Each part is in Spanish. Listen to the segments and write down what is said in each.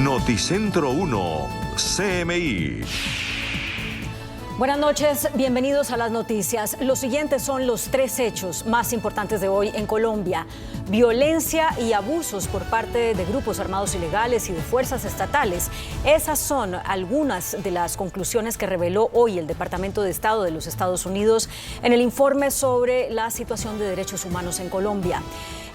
Noticentro 1, CMI. Buenas noches, bienvenidos a las noticias. Los siguientes son los 3 hechos más importantes de hoy en Colombia. Violencia y abusos por parte de grupos armados ilegales y de fuerzas estatales. Esas son algunas de las conclusiones que reveló hoy el Departamento de Estado de los Estados Unidos en el informe sobre la situación de derechos humanos en Colombia.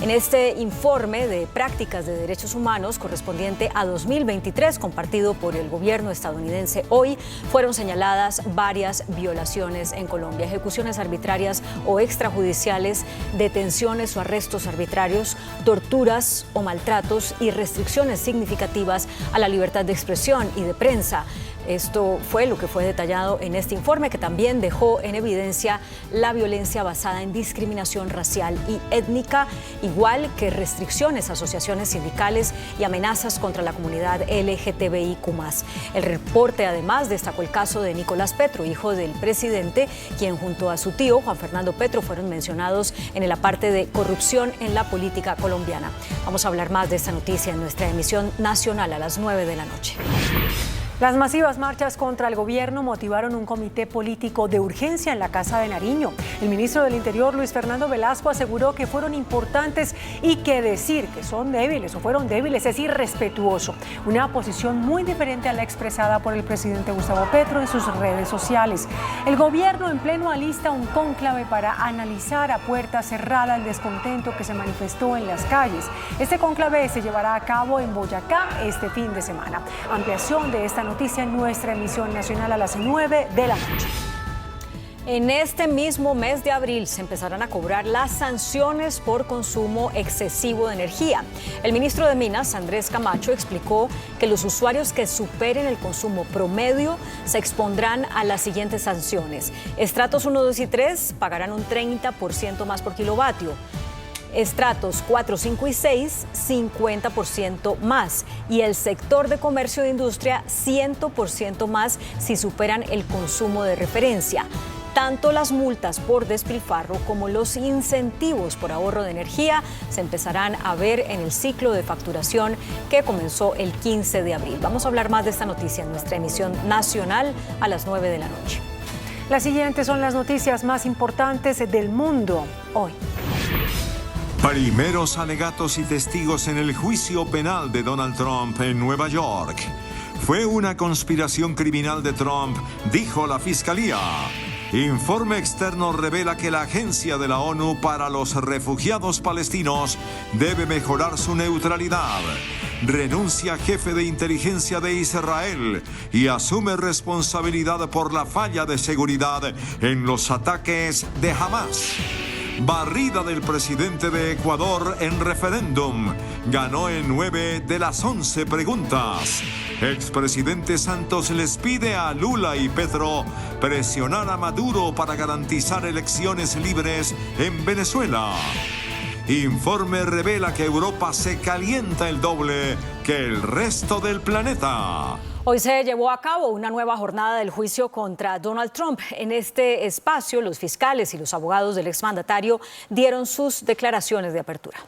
En este informe de prácticas de derechos humanos correspondiente a 2023, compartido por el gobierno estadounidense hoy, fueron señaladas varias violaciones en Colombia, ejecuciones arbitrarias o extrajudiciales, detenciones o arrestos arbitrarios, torturas o maltratos y restricciones significativas a la libertad de expresión y de prensa. Esto fue lo que fue detallado en este informe, que también dejó en evidencia la violencia basada en discriminación racial y étnica, igual que restricciones a asociaciones sindicales y amenazas contra la comunidad LGTBIQ+. El reporte además destacó el caso de Nicolás Petro, hijo del presidente, quien junto a su tío Juan Fernando Petro fueron mencionados en el aparte de corrupción en la política colombiana. Vamos a hablar más de esta noticia en nuestra emisión nacional a las 9 de la noche. Las masivas marchas contra el gobierno motivaron un comité político de urgencia en la Casa de Nariño. El ministro del Interior, Luis Fernando Velasco, aseguró que fueron importantes y que decir que son débiles o fueron débiles es irrespetuoso. Una posición muy diferente a la expresada por el presidente Gustavo Petro en sus redes sociales. El gobierno en pleno alista un cónclave para analizar a puerta cerrada el descontento que se manifestó en las calles. Este cónclave se llevará a cabo en Boyacá este fin de semana. Ampliación de esta noticia en nuestra emisión nacional a las 9 de la noche. En este mismo mes de abril se empezarán a cobrar las sanciones por consumo excesivo de energía. El ministro de Minas, Andrés Camacho, explicó que los usuarios que superen el consumo promedio se expondrán a las siguientes sanciones. Estratos 1, 2 y 3 pagarán un 30% más por kilovatio. Estratos 4, 5 y 6, 50% más. Y el sector de comercio de industria, 100% más si superan el consumo de referencia. Tanto las multas por despilfarro como los incentivos por ahorro de energía se empezarán a ver en el ciclo de facturación que comenzó el 15 de abril. Vamos a hablar más de esta noticia en nuestra emisión nacional a las 9 de la noche. Las siguientes son las noticias más importantes del mundo hoy. Primeros alegatos y testigos en el juicio penal de Donald Trump en Nueva York. Fue una conspiración criminal de Trump, dijo la fiscalía. Informe externo revela que la Agencia de la ONU para los Refugiados Palestinos debe mejorar su neutralidad. Renuncia jefe de inteligencia de Israel y asume responsabilidad por la falla de seguridad en los ataques de Hamas. Barrida del presidente de Ecuador en referéndum. Ganó en 9 de las 11 preguntas. Expresidente Santos les pide a Lula y Petro presionar a Maduro para garantizar elecciones libres en Venezuela. Informe revela que Europa se calienta el doble que el resto del planeta. Hoy se llevó a cabo una nueva jornada del juicio contra Donald Trump. En este espacio, los fiscales y los abogados del exmandatario dieron sus declaraciones de apertura.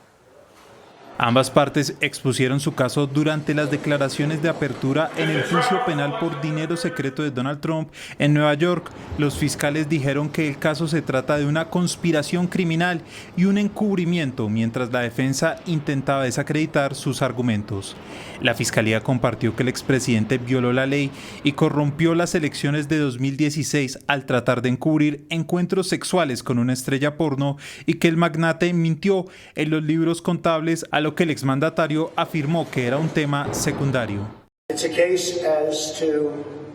Ambas partes expusieron su caso durante las declaraciones de apertura en el juicio penal por dinero secreto de Donald Trump en Nueva York. Los fiscales dijeron que el caso se trata de una conspiración criminal y un encubrimiento, mientras la defensa intentaba desacreditar sus argumentos. La fiscalía compartió que el expresidente violó la ley y corrompió las elecciones de 2016 al tratar de encubrir encuentros sexuales con una estrella porno y que el magnate mintió en los libros contables, a lo que el exmandatario afirmó que era un tema secundario. It's a case as to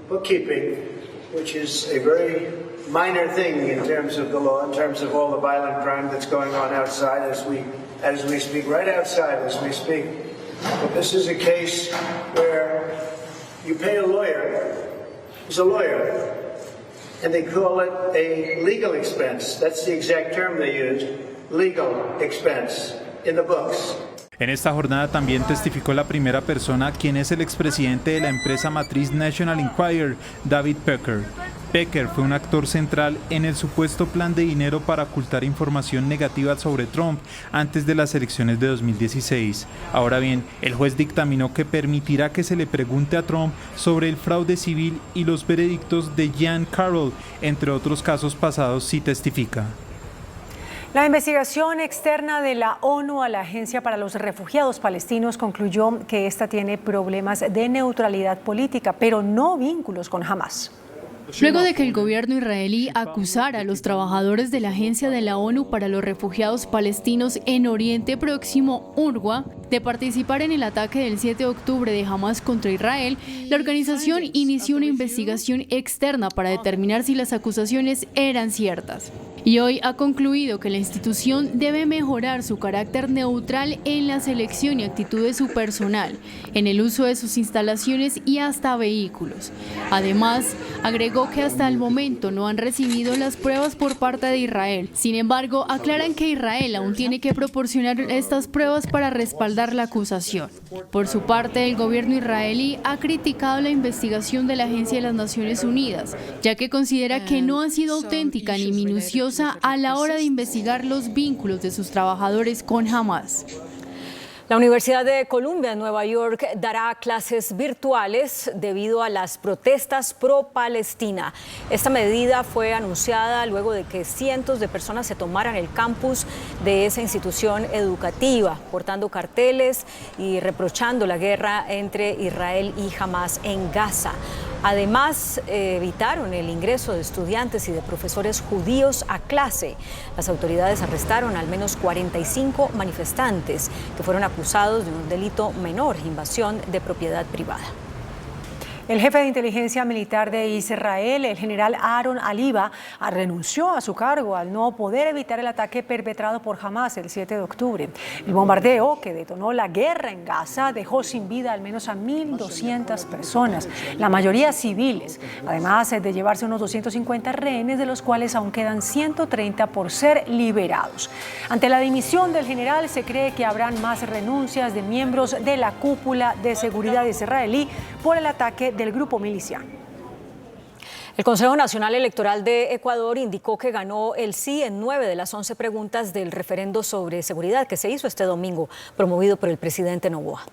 bookkeeping, which is a very minor thing in terms of the law, in terms of all the violent crime that's going on outside as we speak, right outside as we speak. But this is a case where you pay a lawyer who's a lawyer, and they call it a legal expense. That's the exact term they used, legal expense, in the books. En esta jornada también testificó la primera persona, quien es el expresidente de la empresa matriz National Enquirer, David Pecker. Pecker fue un actor central en el supuesto plan de dinero para ocultar información negativa sobre Trump antes de las elecciones de 2016. Ahora bien, el juez dictaminó que permitirá que se le pregunte a Trump sobre el fraude civil y los veredictos de Jean Carroll, entre otros casos pasados, si testifica. La investigación externa de la ONU a la Agencia para los Refugiados Palestinos concluyó que esta tiene problemas de neutralidad política, pero no vínculos con Hamás. Luego de que el gobierno israelí acusara a los trabajadores de la Agencia de la ONU para los Refugiados Palestinos en Oriente Próximo, UNRWA, de participar en el ataque del 7 de octubre de Hamás contra Israel, la organización inició una investigación externa para determinar si las acusaciones eran ciertas. Y hoy ha concluido que la institución debe mejorar su carácter neutral en la selección y actitud de su personal, en el uso de sus instalaciones y hasta vehículos. Además, agregó que hasta el momento no han recibido las pruebas por parte de Israel. Sin embargo, aclaran que Israel aún tiene que proporcionar estas pruebas para respaldar la acusación. Por su parte, el gobierno israelí ha criticado la investigación de la Agencia de las Naciones Unidas, ya que considera que no ha sido auténtica ni minuciosa a la hora de investigar los vínculos de sus trabajadores con Hamás. La Universidad de Columbia en Nueva York dará clases virtuales debido a las protestas pro-Palestina. Esta medida fue anunciada luego de que cientos de personas se tomaran el campus de esa institución educativa, portando carteles y reprochando la guerra entre Israel y Hamás en Gaza. Además, evitaron el ingreso de estudiantes y de profesores judíos a clase. Las autoridades arrestaron al menos 45 manifestantes que fueron acusados de un delito menor, invasión de propiedad privada. El jefe de inteligencia militar de Israel, el general Aaron Aliva, renunció a su cargo al no poder evitar el ataque perpetrado por Hamás el 7 de octubre. El bombardeo que detonó la guerra en Gaza dejó sin vida al menos a 1.200 personas, la mayoría civiles, además de llevarse unos 250 rehenes, de los cuales aún quedan 130 por ser liberados. Ante la dimisión del general, se cree que habrán más renuncias de miembros de la cúpula de seguridad israelí por el ataque del grupo miliciano. El Consejo Nacional Electoral de Ecuador indicó que ganó el sí en 9 de las 11 preguntas del referendo sobre seguridad que se hizo este domingo, promovido por el presidente Noboa.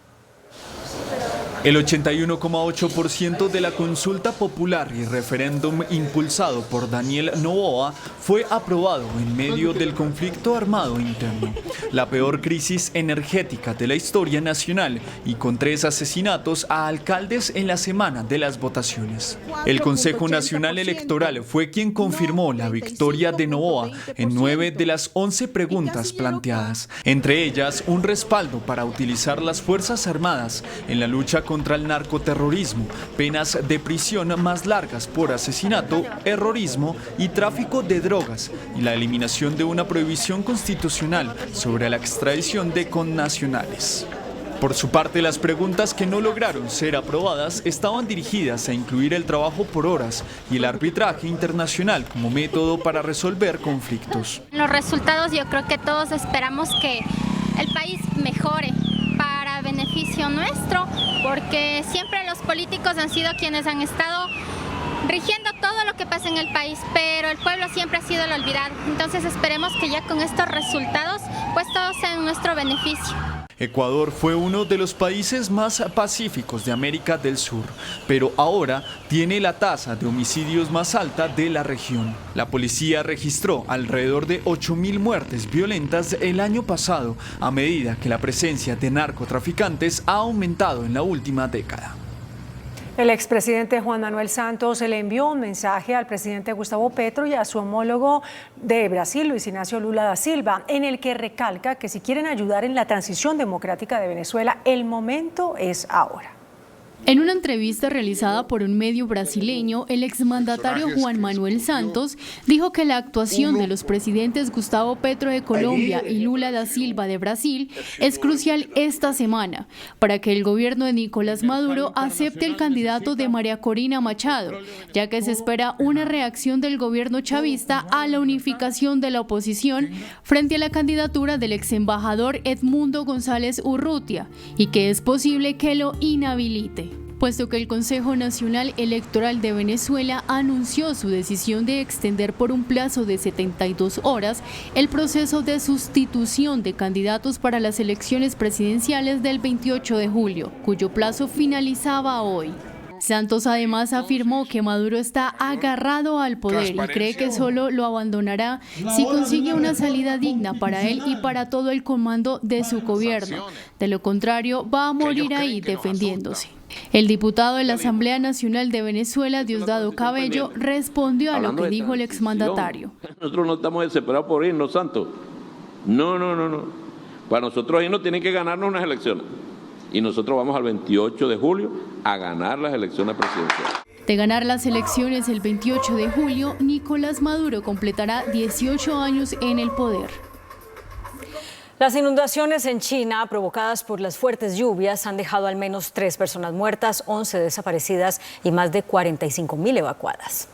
El 81,8% de la consulta popular y referéndum impulsado por Daniel Noboa fue aprobado en medio del conflicto armado interno, la peor crisis energética de la historia nacional y con 3 asesinatos a alcaldes en la semana de las votaciones. El Consejo Nacional Electoral fue quien confirmó la victoria de Noboa en 9 de las 11 preguntas planteadas, entre ellas un respaldo para utilizar las Fuerzas Armadas en la lucha contra el narcoterrorismo, penas de prisión más largas por asesinato, terrorismo y tráfico de drogas, y la eliminación de una prohibición constitucional sobre la extradición de connacionales. Por su parte, las preguntas que no lograron ser aprobadas estaban dirigidas a incluir el trabajo por horas y el arbitraje internacional como método para resolver conflictos. Los resultados, yo creo que todos esperamos que el país mejore para beneficio nuestro, porque siempre los políticos han sido quienes han estado rigiendo todo lo que pasa en el país, pero el pueblo siempre ha sido el olvidado. Entonces esperemos que ya con estos resultados, pues todo sea en nuestro beneficio. Ecuador fue uno de los países más pacíficos de América del Sur, pero ahora tiene la tasa de homicidios más alta de la región. La policía registró alrededor de 8.000 muertes violentas el año pasado, a medida que la presencia de narcotraficantes ha aumentado en la última década. El expresidente Juan Manuel Santos le envió un mensaje al presidente Gustavo Petro y a su homólogo de Brasil, Luis Ignacio Lula da Silva, en el que recalca que si quieren ayudar en la transición democrática de Venezuela, el momento es ahora. En una entrevista realizada por un medio brasileño, el exmandatario Juan Manuel Santos dijo que la actuación de los presidentes Gustavo Petro de Colombia y Lula da Silva de Brasil es crucial esta semana para que el gobierno de Nicolás Maduro acepte el candidato de María Corina Machado, ya que se espera una reacción del gobierno chavista a la unificación de la oposición frente a la candidatura del exembajador Edmundo González Urrutia y que es posible que lo inhabilite, puesto que el Consejo Nacional Electoral de Venezuela anunció su decisión de extender por un plazo de 72 horas el proceso de sustitución de candidatos para las elecciones presidenciales del 28 de julio, cuyo plazo finalizaba hoy. Santos además afirmó que Maduro está agarrado al poder y cree que solo lo abandonará si consigue una salida digna para él y para todo el comando de su gobierno. De lo contrario, va a morir ahí defendiéndose. El diputado de la Asamblea Nacional de Venezuela, Diosdado Cabello, respondió a lo que dijo el exmandatario. Nosotros no estamos desesperados por irnos, Santos. No. Para nosotros irnos tienen que ganarnos unas elecciones. Y nosotros vamos al 28 de julio a ganar las elecciones presidenciales. De ganar las elecciones el 28 de julio, Nicolás Maduro completará 18 años en el poder. Las inundaciones en China provocadas por las fuertes lluvias han dejado al menos 3 personas muertas, 11 desaparecidas y más de 45.000 evacuadas.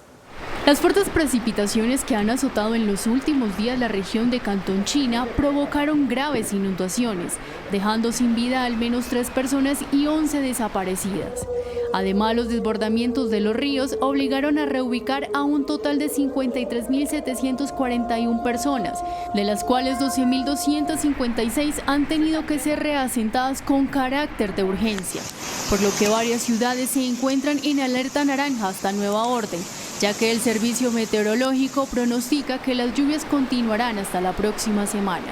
Las fuertes precipitaciones que han azotado en los últimos días la región de Cantón China provocaron graves inundaciones, dejando sin vida al menos 3 personas y 11 desaparecidas. Además, los desbordamientos de los ríos obligaron a reubicar a un total de 53.741 personas, de las cuales 12.256 han tenido que ser reasentadas con carácter de urgencia, por lo que varias ciudades se encuentran en alerta naranja hasta nueva orden, ya que el Servicio Meteorológico pronostica que las lluvias continuarán hasta la próxima semana.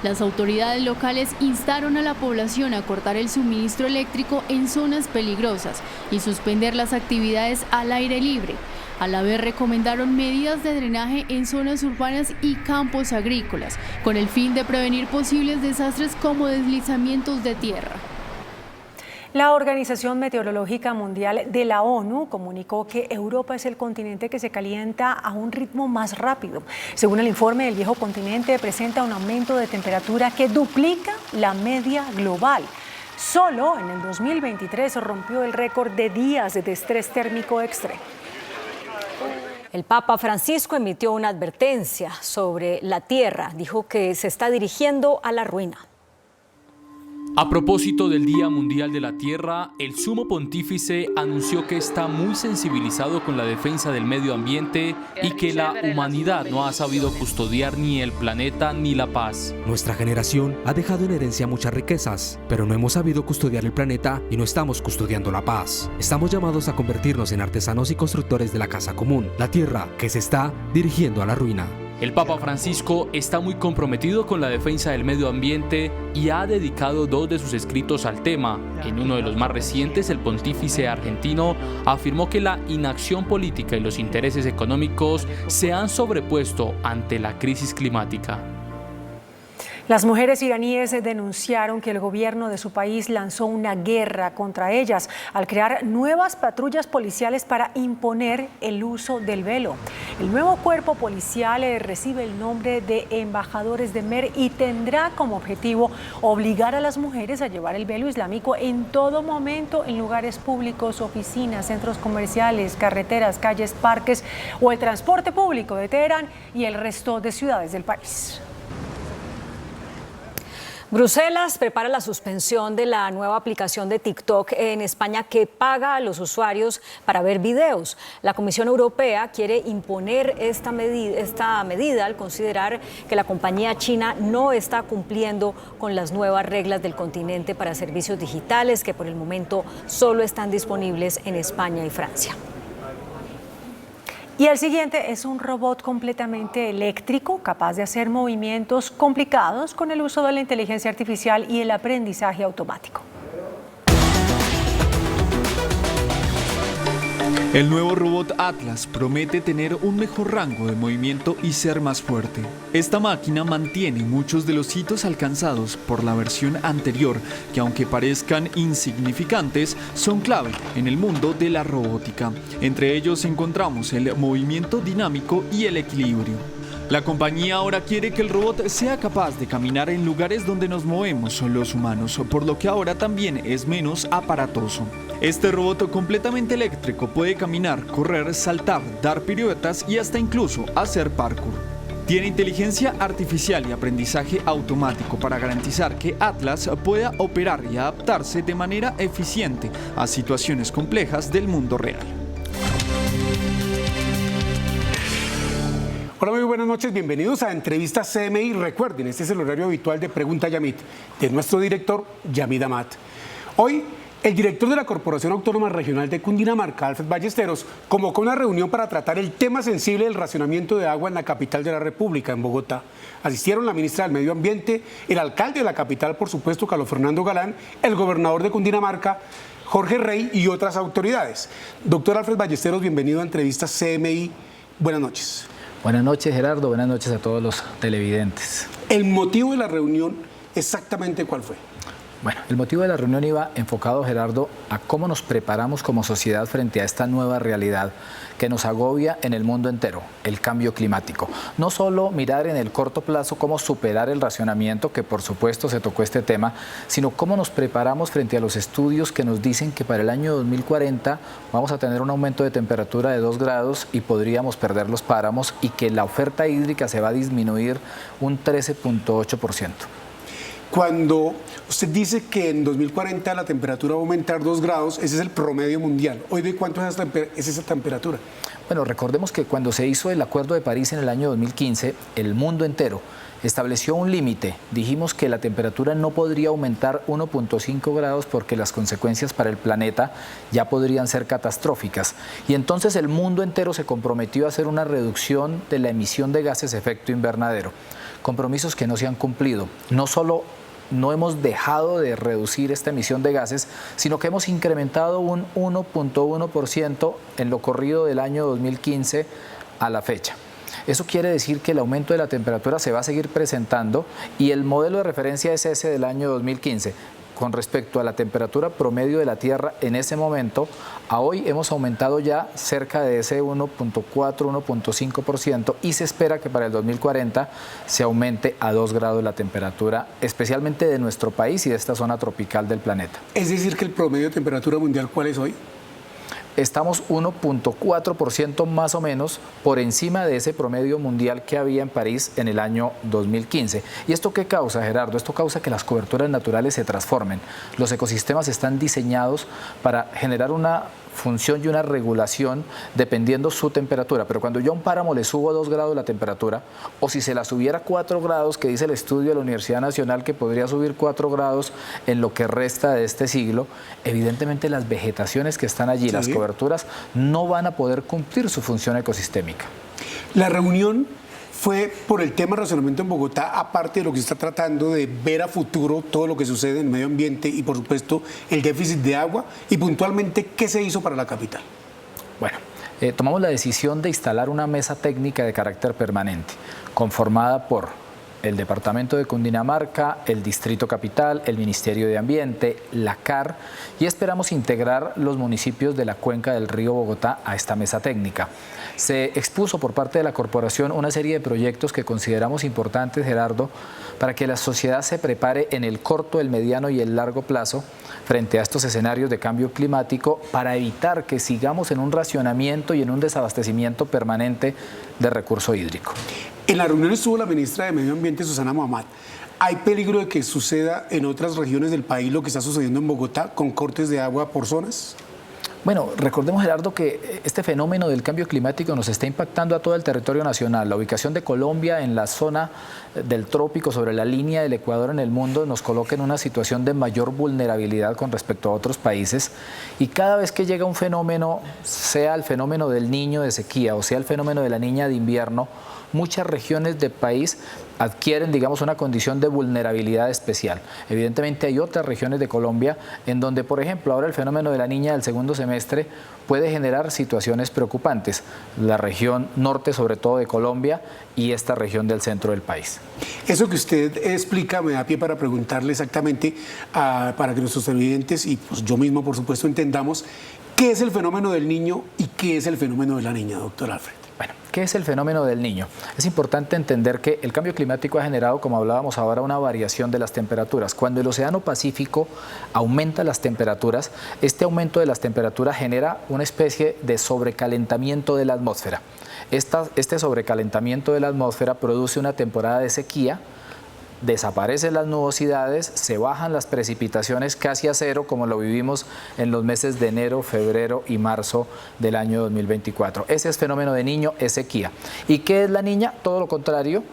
Las autoridades locales instaron a la población a cortar el suministro eléctrico en zonas peligrosas y suspender las actividades al aire libre. A la vez recomendaron medidas de drenaje en zonas urbanas y campos agrícolas, con el fin de prevenir posibles desastres como deslizamientos de tierra. La Organización Meteorológica Mundial de la ONU comunicó que Europa es el continente que se calienta a un ritmo más rápido. Según el informe, el viejo continente presenta un aumento de temperatura que duplica la media global. Solo en el 2023 rompió el récord de días de estrés térmico extremo. El Papa Francisco emitió una advertencia sobre la Tierra. Dijo que se está dirigiendo a la ruina. A propósito del Día Mundial de la Tierra, el Sumo Pontífice anunció que está muy sensibilizado con la defensa del medio ambiente y que la humanidad no ha sabido custodiar ni el planeta ni la paz. Nuestra generación ha dejado en herencia muchas riquezas, pero no hemos sabido custodiar el planeta y no estamos custodiando la paz. Estamos llamados a convertirnos en artesanos y constructores de la casa común, la Tierra que se está dirigiendo a la ruina. El Papa Francisco está muy comprometido con la defensa del medio ambiente y ha dedicado 2 de sus escritos al tema. En uno de los más recientes, el pontífice argentino afirmó que la inacción política y los intereses económicos se han sobrepuesto ante la crisis climática. Las mujeres iraníes denunciaron que el gobierno de su país lanzó una guerra contra ellas al crear nuevas patrullas policiales para imponer el uso del velo. El nuevo cuerpo policial recibe el nombre de embajadores de Mer y tendrá como objetivo obligar a las mujeres a llevar el velo islámico en todo momento en lugares públicos, oficinas, centros comerciales, carreteras, calles, parques o el transporte público de Teherán y el resto de ciudades del país. Bruselas prepara la suspensión de la nueva aplicación de TikTok en España que paga a los usuarios para ver videos. La Comisión Europea quiere imponer esta medida al considerar que la compañía china no está cumpliendo con las nuevas reglas del continente para servicios digitales que por el momento solo están disponibles en España y Francia. Y el siguiente es un robot completamente eléctrico, capaz de hacer movimientos complicados con el uso de la inteligencia artificial y el aprendizaje automático. El nuevo robot Atlas promete tener un mejor rango de movimiento y ser más fuerte. Esta máquina mantiene muchos de los hitos alcanzados por la versión anterior, que aunque parezcan insignificantes, son clave en el mundo de la robótica. Entre ellos encontramos el movimiento dinámico y el equilibrio. La compañía ahora quiere que el robot sea capaz de caminar en lugares donde nos movemos los humanos, por lo que ahora también es menos aparatoso. Este robot completamente eléctrico puede caminar, correr, saltar, dar piruetas y hasta incluso hacer parkour. Tiene inteligencia artificial y aprendizaje automático para garantizar que Atlas pueda operar y adaptarse de manera eficiente a situaciones complejas del mundo real. Hola, muy buenas noches, bienvenidos a Entrevistas CMI. Recuerden, este es el horario habitual de Pregunta Yamit, de nuestro director, Yamid Amat. Hoy, el director de la Corporación Autónoma Regional de Cundinamarca, Alfred Ballesteros, convocó una reunión para tratar el tema sensible del racionamiento de agua en la capital de la República, en Bogotá. Asistieron la ministra del Medio Ambiente, el alcalde de la capital, por supuesto, Carlos Fernando Galán, el gobernador de Cundinamarca, Jorge Rey, y otras autoridades. Doctor Alfred Ballesteros, bienvenido a Entrevistas CMI. Buenas noches. Buenas noches, Gerardo. Buenas noches a todos los televidentes. ¿El motivo de la reunión exactamente cuál fue? Bueno, el motivo de la reunión iba enfocado, Gerardo, a cómo nos preparamos como sociedad frente a esta nueva realidad que nos agobia en el mundo entero, el cambio climático. No solo mirar en el corto plazo cómo superar el racionamiento, que por supuesto se tocó este tema, sino cómo nos preparamos frente a los estudios que nos dicen que para el año 2040 vamos a tener un aumento de temperatura de 2 grados y podríamos perder los páramos y que la oferta hídrica se va a disminuir un 13.8%. Cuando usted dice que en 2040 la temperatura va a aumentar 2 grados, ese es el promedio mundial. ¿Hoy de cuánto es esa temperatura? Bueno, recordemos que cuando se hizo el Acuerdo de París en el año 2015, el mundo entero estableció un límite. Dijimos que la temperatura no podría aumentar 1.5 grados porque las consecuencias para el planeta ya podrían ser catastróficas. Y entonces el mundo entero se comprometió a hacer una reducción de la emisión de gases de efecto invernadero. Compromisos que no se han cumplido. No solo no hemos dejado de reducir esta emisión de gases, sino que hemos incrementado un 1.1% en lo corrido del año 2015 a la fecha. Eso quiere decir que el aumento de la temperatura se va a seguir presentando y el modelo de referencia es ese del año 2015. Con respecto a la temperatura promedio de la Tierra en ese momento, a hoy hemos aumentado ya cerca de ese 1.4, 1.5% y se espera que para el 2040 se aumente a 2 grados la temperatura, especialmente de nuestro país y de esta zona tropical del planeta. Es decir, que el promedio de temperatura mundial, ¿cuál es hoy? Estamos 1.4% más o menos por encima de ese promedio mundial que había en París en el año 2015. ¿Y esto qué causa, Gerardo? Esto causa que las coberturas naturales se transformen. Los ecosistemas están diseñados para generar una función y una regulación dependiendo su temperatura, pero cuando yo a un páramo le subo 2 grados la temperatura, o si se la subiera 4 grados, que dice el estudio de la Universidad Nacional que podría subir 4 grados en lo que resta de este siglo, evidentemente las vegetaciones que están allí, las coberturas, no van a poder cumplir su función ecosistémica. La reunión fue por el tema de racionamiento en Bogotá, aparte de lo que se está tratando de ver a futuro todo lo que sucede en el medio ambiente y por supuesto el déficit de agua y puntualmente qué se hizo para la capital. Bueno, tomamos la decisión de instalar una mesa técnica de carácter permanente conformada por el Departamento de Cundinamarca, el Distrito Capital, el Ministerio de Ambiente, la CAR y esperamos integrar los municipios de la cuenca del río Bogotá a esta mesa técnica. Se expuso por parte de la corporación una serie de proyectos que consideramos importantes, Gerardo, para que la sociedad se prepare en el corto, el mediano y el largo plazo frente a estos escenarios de cambio climático para evitar que sigamos en un racionamiento y en un desabastecimiento permanente de recurso hídrico. En la reunión estuvo la ministra de Medio Ambiente, Susana Mohamed. ¿Hay peligro de que suceda en otras regiones del país lo que está sucediendo en Bogotá con cortes de agua por zonas? Bueno, recordemos, Gerardo, que este fenómeno del cambio climático nos está impactando a todo el territorio nacional. La ubicación de Colombia en la zona del trópico, sobre la línea del Ecuador en el mundo, nos coloca en una situación de mayor vulnerabilidad con respecto a otros países. Y cada vez que llega un fenómeno, sea el fenómeno del Niño de sequía o sea el fenómeno de la Niña de invierno, muchas regiones del país adquieren, digamos, una condición de vulnerabilidad especial. Evidentemente hay otras regiones de Colombia en donde, por ejemplo, ahora el fenómeno de la niña del segundo semestre puede generar situaciones preocupantes. La región norte, sobre todo de Colombia, y esta región del centro del país. Eso que usted explica me da pie para preguntarle exactamente, para que nuestros televidentes y pues yo mismo, por supuesto, entendamos qué es el fenómeno del niño y qué es el fenómeno de la niña, doctor Alfred. Bueno, ¿qué es el fenómeno del niño? Es importante entender que el cambio climático ha generado, como hablábamos ahora, una variación de las temperaturas. Cuando el Océano Pacífico aumenta las temperaturas, este aumento de las temperaturas genera una especie de sobrecalentamiento de la atmósfera. Este sobrecalentamiento de la atmósfera produce una temporada de sequía, desaparecen las nubosidades, se bajan las precipitaciones casi a cero, como lo vivimos en los meses de enero, febrero y marzo del año 2024. Ese es fenómeno de niño, es sequía. ¿Y qué es la niña? Todo lo contrario,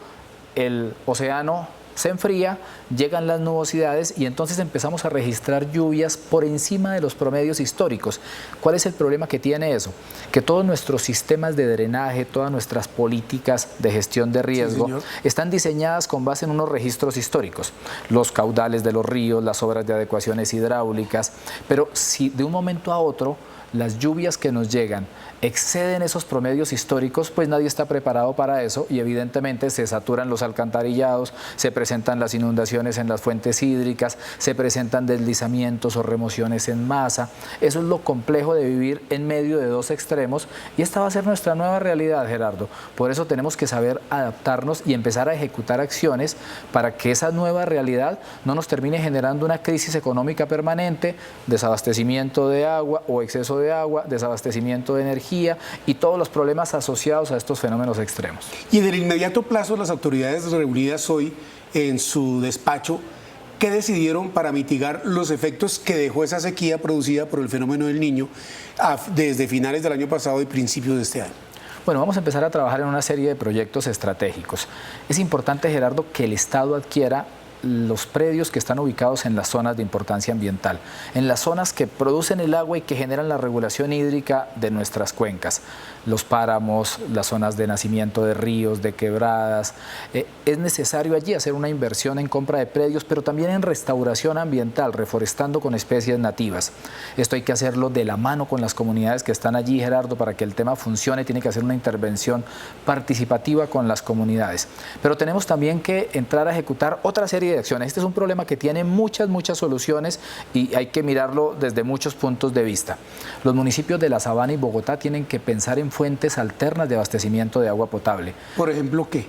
el océano se enfría, llegan las nubosidades y entonces empezamos a registrar lluvias por encima de los promedios históricos. ¿Cuál es el problema que tiene eso? Que todos nuestros sistemas de drenaje, todas nuestras políticas de gestión de riesgo están diseñadas con base en unos registros históricos. Los caudales de los ríos, las obras de adecuaciones hidráulicas, pero si de un momento a otro las lluvias que nos llegan exceden esos promedios históricos, pues nadie está preparado para eso y evidentemente se saturan los alcantarillados, se presentan las inundaciones en las fuentes hídricas, se presentan deslizamientos o remociones en masa. Eso es lo complejo de vivir en medio de dos extremos y esta va a ser nuestra nueva realidad, Gerardo. Por eso tenemos que saber adaptarnos y empezar a ejecutar acciones para que esa nueva realidad no nos termine generando una crisis económica permanente, desabastecimiento de agua o exceso de agua, desabastecimiento de energía y todos los problemas asociados a estos fenómenos extremos. Y en el inmediato plazo, las autoridades reunidas hoy en su despacho, ¿qué decidieron para mitigar los efectos que dejó esa sequía producida por el fenómeno del niño desde finales del año pasado y principios de este año? Bueno, vamos a empezar a trabajar en una serie de proyectos estratégicos. Es importante, Gerardo, que el Estado adquiera los predios que están ubicados en las zonas de importancia ambiental, en las zonas que producen el agua y que generan la regulación hídrica de nuestras cuencas, los páramos, las zonas de nacimiento de ríos, de quebradas. Es necesario allí hacer una inversión en compra de predios, pero también en restauración ambiental, reforestando con especies nativas. Esto hay que hacerlo de la mano con las comunidades que están allí, Gerardo, para que el tema funcione, tiene que hacer una intervención participativa con las comunidades. Pero tenemos también que entrar a ejecutar otra serie de acciones. Este es un problema que tiene muchas soluciones y hay que mirarlo desde muchos puntos de vista. Los municipios de La Sabana y Bogotá tienen que pensar en fuentes alternas de abastecimiento de agua potable. ¿Por ejemplo qué?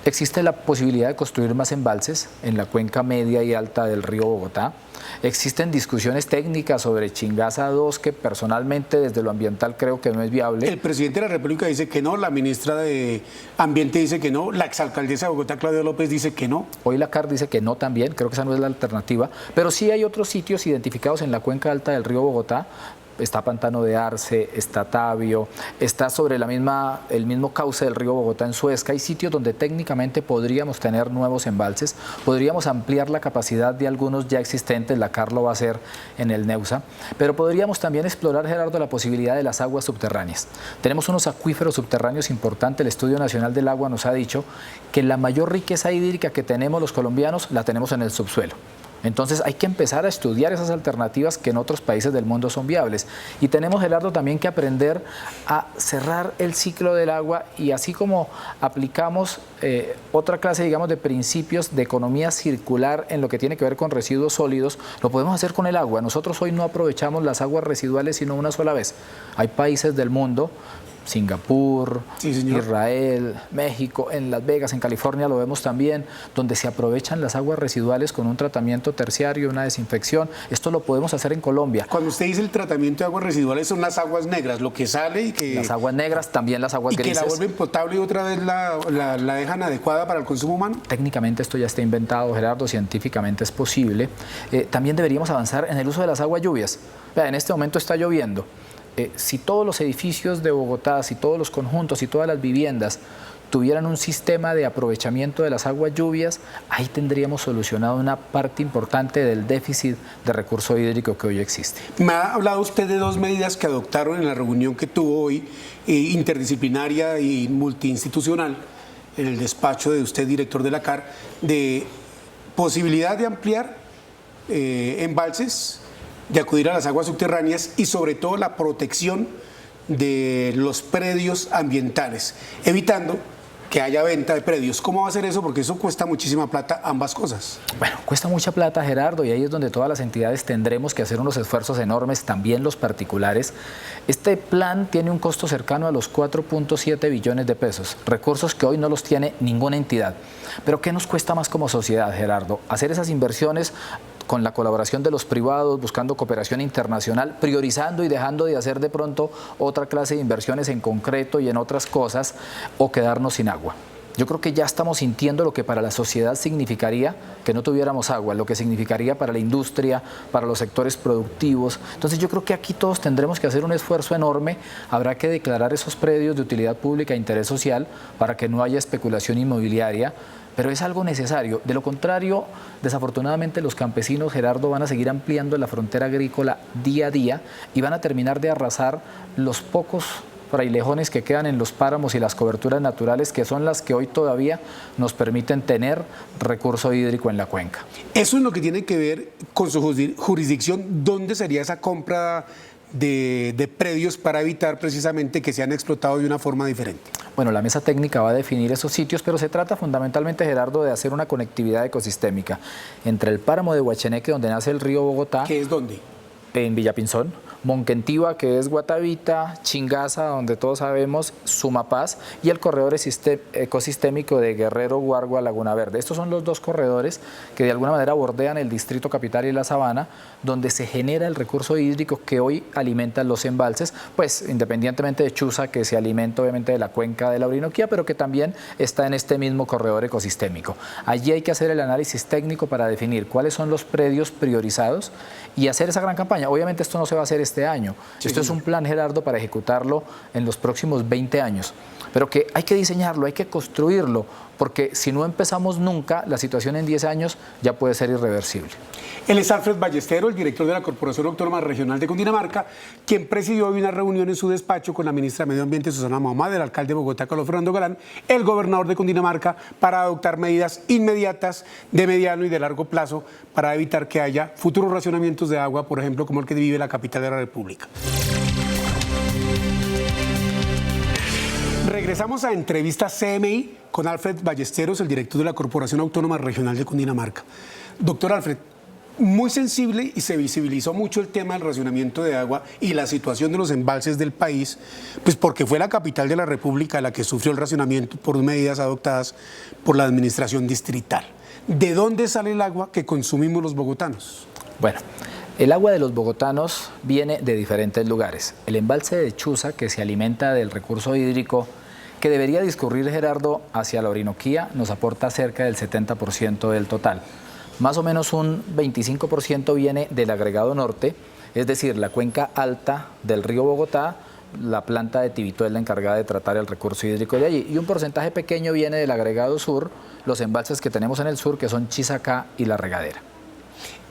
Existe la posibilidad de construir más embalses en la cuenca media y alta del río Bogotá. Existen discusiones técnicas sobre Chingaza 2 que personalmente desde lo ambiental creo que no es viable. El presidente de la República dice que no, la ministra de Ambiente dice que no, la exalcaldesa de Bogotá, Claudia López, dice que no. Hoy la CAR dice que no también, creo que esa no es la alternativa, pero sí hay otros sitios identificados en la cuenca alta del río Bogotá. Está Pantano de Arce, está Tabio, está sobre el mismo cauce del río Bogotá en Suezca. Hay sitios donde técnicamente podríamos tener nuevos embalses, podríamos ampliar la capacidad de algunos ya existentes, la CAR lo va a hacer en el Neusa, pero podríamos también explorar, Gerardo, la posibilidad de las aguas subterráneas. Tenemos unos acuíferos subterráneos importantes, el Estudio Nacional del Agua nos ha dicho que la mayor riqueza hídrica que tenemos los colombianos la tenemos en el subsuelo. Entonces hay que empezar a estudiar esas alternativas que en otros países del mundo son viables. Y tenemos, Gerardo, también que aprender a cerrar el ciclo del agua y así como aplicamos otra clase, digamos, de principios de economía circular en lo que tiene que ver con residuos sólidos, lo podemos hacer con el agua. Nosotros hoy no aprovechamos las aguas residuales sino una sola vez. Hay países del mundo, Singapur, Israel, México, en Las Vegas, en California lo vemos también, donde se aprovechan las aguas residuales con un tratamiento terciario, una desinfección. Esto lo podemos hacer en Colombia. Cuando usted dice el tratamiento de aguas residuales son las aguas negras, lo que sale y que... Las aguas negras, también las aguas grises. ¿Y que la vuelven potable y otra vez la dejan adecuada para el consumo humano? Técnicamente esto ya está inventado, Gerardo, científicamente es posible. También deberíamos avanzar en el uso de las aguas lluvias. Vea, en este momento está lloviendo. Si todos los edificios de Bogotá, si todos los conjuntos y todas las viviendas tuvieran un sistema de aprovechamiento de las aguas lluvias, ahí tendríamos solucionado una parte importante del déficit de recurso hídrico que hoy existe. Me ha hablado usted de dos medidas que adoptaron en la reunión que tuvo hoy, interdisciplinaria y multiinstitucional, en el despacho de usted, director de la CAR, de posibilidad de ampliar embalses, de acudir a las aguas subterráneas y sobre todo la protección de los predios ambientales, evitando que haya venta de predios. ¿Cómo va a ser eso? Porque eso cuesta muchísima plata, ambas cosas. Bueno, cuesta mucha plata, Gerardo, y ahí es donde todas las entidades tendremos que hacer unos esfuerzos enormes, también los particulares. Este plan tiene un costo cercano a los 4.7 billones de pesos, recursos que hoy no los tiene ninguna entidad. Pero ¿qué nos cuesta más como sociedad, Gerardo? Hacer esas inversiones con la colaboración de los privados, buscando cooperación internacional, priorizando y dejando de hacer de pronto otra clase de inversiones en concreto y en otras cosas, o quedarnos sin agua. Yo creo que ya estamos sintiendo lo que para la sociedad significaría que no tuviéramos agua, lo que significaría para la industria, para los sectores productivos. Entonces yo creo que aquí todos tendremos que hacer un esfuerzo enorme. Habrá que declarar esos predios de utilidad pública e interés social para que no haya especulación inmobiliaria, pero es algo necesario. De lo contrario, desafortunadamente los campesinos, Gerardo, van a seguir ampliando la frontera agrícola día a día y van a terminar de arrasar los pocos frailejones que quedan en los páramos y las coberturas naturales, que son las que hoy todavía nos permiten tener recurso hídrico en la cuenca. Eso es lo que tiene que ver con su jurisdicción. ¿Dónde sería esa compra de predios para evitar precisamente que sean explotados de una forma diferente? Bueno, la mesa técnica va a definir esos sitios, pero se trata fundamentalmente, Gerardo, de hacer una conectividad ecosistémica entre el páramo de Huacheneque, donde nace el río Bogotá. ¿Qué es dónde? En Villapinzón. Monquentiva, que es Guatavita, Chingaza, donde todos sabemos, Sumapaz, y el corredor ecosistémico de Guerrero, Guargua, Laguna Verde. Estos son los dos corredores que de alguna manera bordean el distrito capital y la sabana, donde se genera el recurso hídrico que hoy alimenta los embalses, pues independientemente de Chuza, que se alimenta obviamente de la cuenca de la Orinoquía, pero que también está en este mismo corredor ecosistémico. Allí hay que hacer el análisis técnico para definir cuáles son los predios priorizados y hacer esa gran campaña. Obviamente esto no se va a hacer este año. Esto es un plan, Gerardo, para ejecutarlo en los próximos 20 años. Pero que hay que diseñarlo, hay que construirlo, porque si no empezamos nunca, la situación en 10 años ya puede ser irreversible. Él es Alfred Ballestero, el director de la Corporación Autónoma Regional de Cundinamarca, quien presidió hoy una reunión en su despacho con la ministra de Medio Ambiente, Susana Mahoma, el alcalde de Bogotá, Carlos Fernando Galán, el gobernador de Cundinamarca, para adoptar medidas inmediatas de mediano y de largo plazo para evitar que haya futuros racionamientos de agua, por ejemplo, como el que vive la capital de la República. Regresamos a entrevista CMI con Alfred Ballesteros, el director de la Corporación Autónoma Regional de Cundinamarca. Doctor Alfred, muy sensible y se visibilizó mucho el tema del racionamiento de agua y la situación de los embalses del país, pues porque fue la capital de la República la que sufrió el racionamiento por medidas adoptadas por la administración distrital. ¿De dónde sale el agua que consumimos los bogotanos? Bueno, el agua de los bogotanos viene de diferentes lugares. El embalse de Chuza, que se alimenta del recurso hídrico que debería discurrir, Gerardo, hacia la Orinoquía, nos aporta cerca del 70% del total. Más o menos un 25% viene del agregado norte, es decir, la cuenca alta del río Bogotá, la planta de Tibito es la encargada de tratar el recurso hídrico de allí. Y un porcentaje pequeño viene del agregado sur, los embalses que tenemos en el sur, que son Chisacá y La Regadera.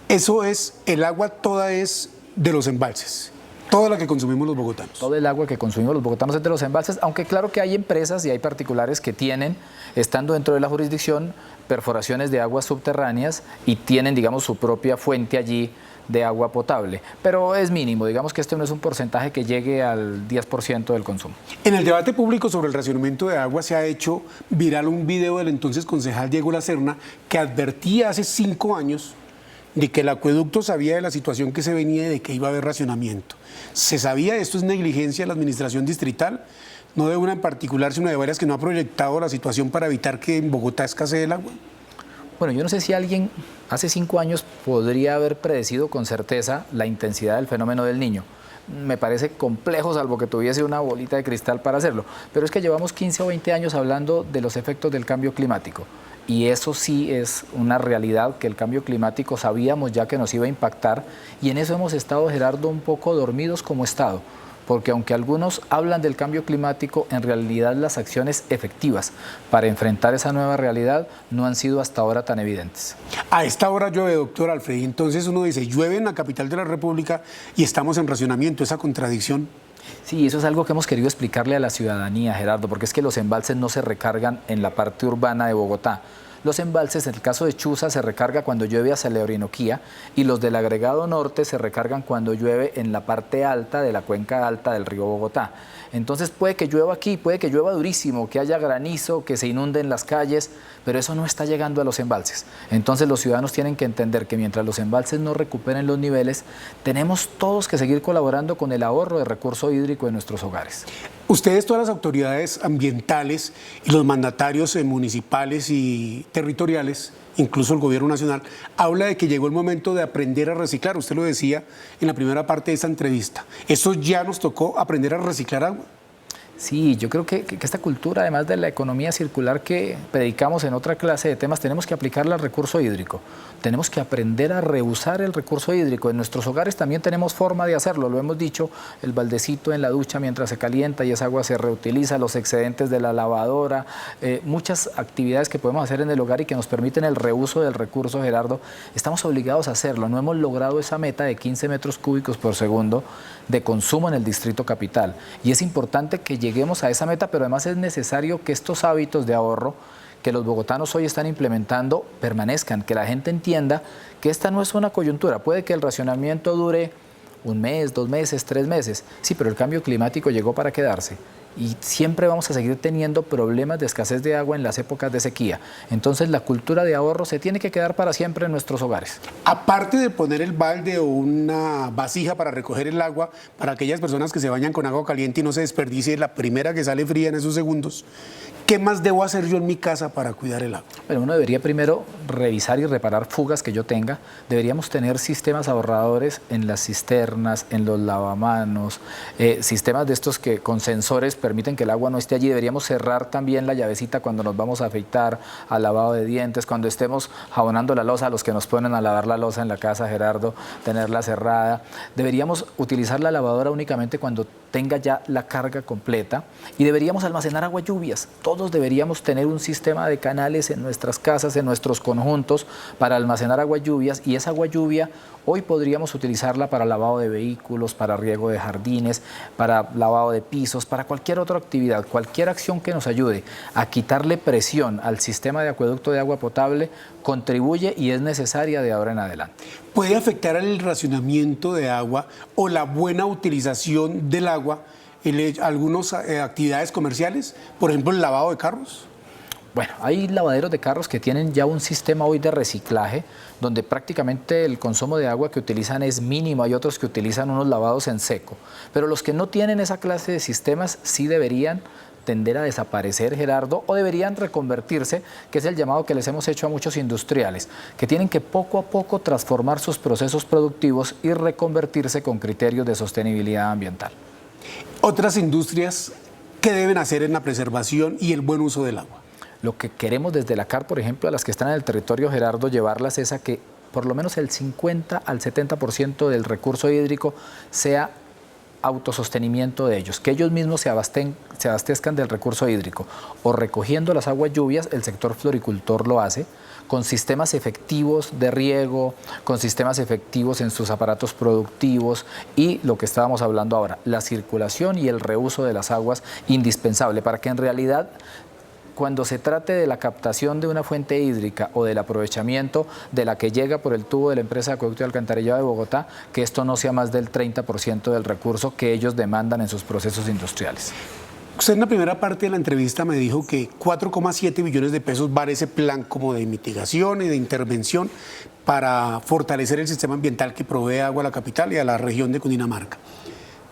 Eso es, el agua toda es de los embalses. Toda la que consumimos los bogotanos. Todo el agua que consumimos los bogotanos es de los embalses, aunque claro que hay empresas y hay particulares que tienen, estando dentro de la jurisdicción, perforaciones de aguas subterráneas y tienen, digamos, su propia fuente allí de agua potable. Pero es mínimo, digamos que este no es un porcentaje que llegue al 10% del consumo. En el debate público sobre el racionamiento de agua se ha hecho viral un video del entonces concejal Diego Lacerna que advertía hace 5 años de que el acueducto sabía de la situación que se venía y de que iba a haber racionamiento. ¿Se sabía? ¿Esto es negligencia de la administración distrital? No de una en particular, sino de varias que no ha proyectado la situación para evitar que en Bogotá escasee el agua. Bueno, yo no sé si alguien hace 5 años podría haber predecido con certeza la intensidad del fenómeno del Niño. Me parece complejo, salvo que tuviese una bolita de cristal para hacerlo. Pero es que llevamos 15 o 20 años hablando de los efectos del cambio climático. Y eso sí es una realidad, que el cambio climático sabíamos ya que nos iba a impactar, y en eso hemos estado, Gerardo, un poco dormidos como Estado, porque aunque algunos hablan del cambio climático, en realidad las acciones efectivas para enfrentar esa nueva realidad no han sido hasta ahora tan evidentes. A esta hora llueve, doctor Alfred, y entonces uno dice, llueve en la capital de la República y estamos en racionamiento, esa contradicción. Sí, eso es algo que hemos querido explicarle a la ciudadanía, Gerardo, porque es que los embalses no se recargan en la parte urbana de Bogotá. Los embalses, en el caso de Chuza, se recarga cuando llueve hacia la Orinoquía y los del agregado norte se recargan cuando llueve en la parte alta de la cuenca alta del río Bogotá. Entonces puede que llueva aquí, puede que llueva durísimo, que haya granizo, que se inunden las calles, pero eso no está llegando a los embalses. Entonces los ciudadanos tienen que entender que mientras los embalses no recuperen los niveles, tenemos todos que seguir colaborando con el ahorro de recurso hídrico de nuestros hogares. Ustedes, todas las autoridades ambientales y los mandatarios municipales y territoriales, incluso el gobierno nacional, habla de que llegó el momento de aprender a reciclar. Usted lo decía en la primera parte de esta entrevista. ¿Eso ya nos tocó aprender a reciclar agua? Sí, yo creo que esta cultura, además de la economía circular que predicamos en otra clase de temas, tenemos que aplicarla al recurso hídrico. Tenemos que aprender a reusar el recurso hídrico. En nuestros hogares también tenemos forma de hacerlo, lo hemos dicho, el baldecito en la ducha mientras se calienta y esa agua se reutiliza, los excedentes de la lavadora, muchas actividades que podemos hacer en el hogar y que nos permiten el reuso del recurso, Gerardo. Estamos obligados a hacerlo, no hemos logrado esa meta de 15 metros cúbicos por segundo de consumo en el Distrito Capital. Y es importante que lleguemos a esa meta, pero además es necesario que estos hábitos de ahorro que los bogotanos hoy están implementando permanezcan, que la gente entienda que esta no es una coyuntura. Puede que el racionamiento dure un mes, 2 meses, 3 meses. Sí, pero el cambio climático llegó para quedarse. Y siempre vamos a seguir teniendo problemas de escasez de agua en las épocas de sequía. Entonces la cultura de ahorro se tiene que quedar para siempre en nuestros hogares. Aparte de poner el balde o una vasija para recoger el agua, para aquellas personas que se bañan con agua caliente y no se desperdicie la primera que sale fría en esos segundos, ¿qué más debo hacer yo en mi casa para cuidar el agua? Bueno, uno debería primero revisar y reparar fugas que yo tenga. Deberíamos tener sistemas ahorradores en las cisternas, en los lavamanos, sistemas de estos que con sensores permiten que el agua no esté allí. Deberíamos cerrar también la llavecita cuando nos vamos a afeitar, al lavado de dientes, cuando estemos jabonando la loza, a los que nos ponen a lavar la loza en la casa, Gerardo, tenerla cerrada. Deberíamos utilizar la lavadora únicamente cuando tenga ya la carga completa y deberíamos almacenar agua lluvias. Todos deberíamos tener un sistema de canales en nuestras casas, en nuestros conjuntos para almacenar agua lluvias, y esa agua lluvia hoy podríamos utilizarla para lavado de vehículos, para riego de jardines, para lavado de pisos, para cualquier otra actividad, cualquier acción que nos ayude a quitarle presión al sistema de acueducto de agua potable contribuye y es necesaria de ahora en adelante. ¿Puede afectar el racionamiento de agua o la buena utilización del agua en algunas actividades comerciales? Por ejemplo, el lavado de carros. Bueno, hay lavaderos de carros que tienen ya un sistema hoy de reciclaje donde prácticamente el consumo de agua que utilizan es mínimo. Hay otros que utilizan unos lavados en seco, pero los que no tienen esa clase de sistemas sí deberían tender a desaparecer, Gerardo, o deberían reconvertirse, que es el llamado que les hemos hecho a muchos industriales, que tienen que poco a poco transformar sus procesos productivos y reconvertirse con criterios de sostenibilidad ambiental. Otras industrias, ¿qué deben hacer en la preservación y el buen uso del agua? Lo que queremos desde la CAR, por ejemplo, a las que están en el territorio, Gerardo, llevarlas es a que por lo menos el 50 al 70% del recurso hídrico sea autosostenimiento de ellos, que ellos mismos se abastezcan del recurso hídrico, o recogiendo las aguas lluvias. El sector floricultor lo hace, con sistemas efectivos de riego, con sistemas efectivos en sus aparatos productivos y lo que estábamos hablando ahora, la circulación y el reuso de las aguas, indispensable para que en realidad cuando se trate de la captación de una fuente hídrica o del aprovechamiento de la que llega por el tubo de la empresa de acueducto y alcantarillado de Bogotá, que esto no sea más del 30% del recurso que ellos demandan en sus procesos industriales. Usted en la primera parte de la entrevista me dijo que 4,7 billones de pesos vale ese plan como de mitigación y de intervención para fortalecer el sistema ambiental que provee agua a la capital y a la región de Cundinamarca.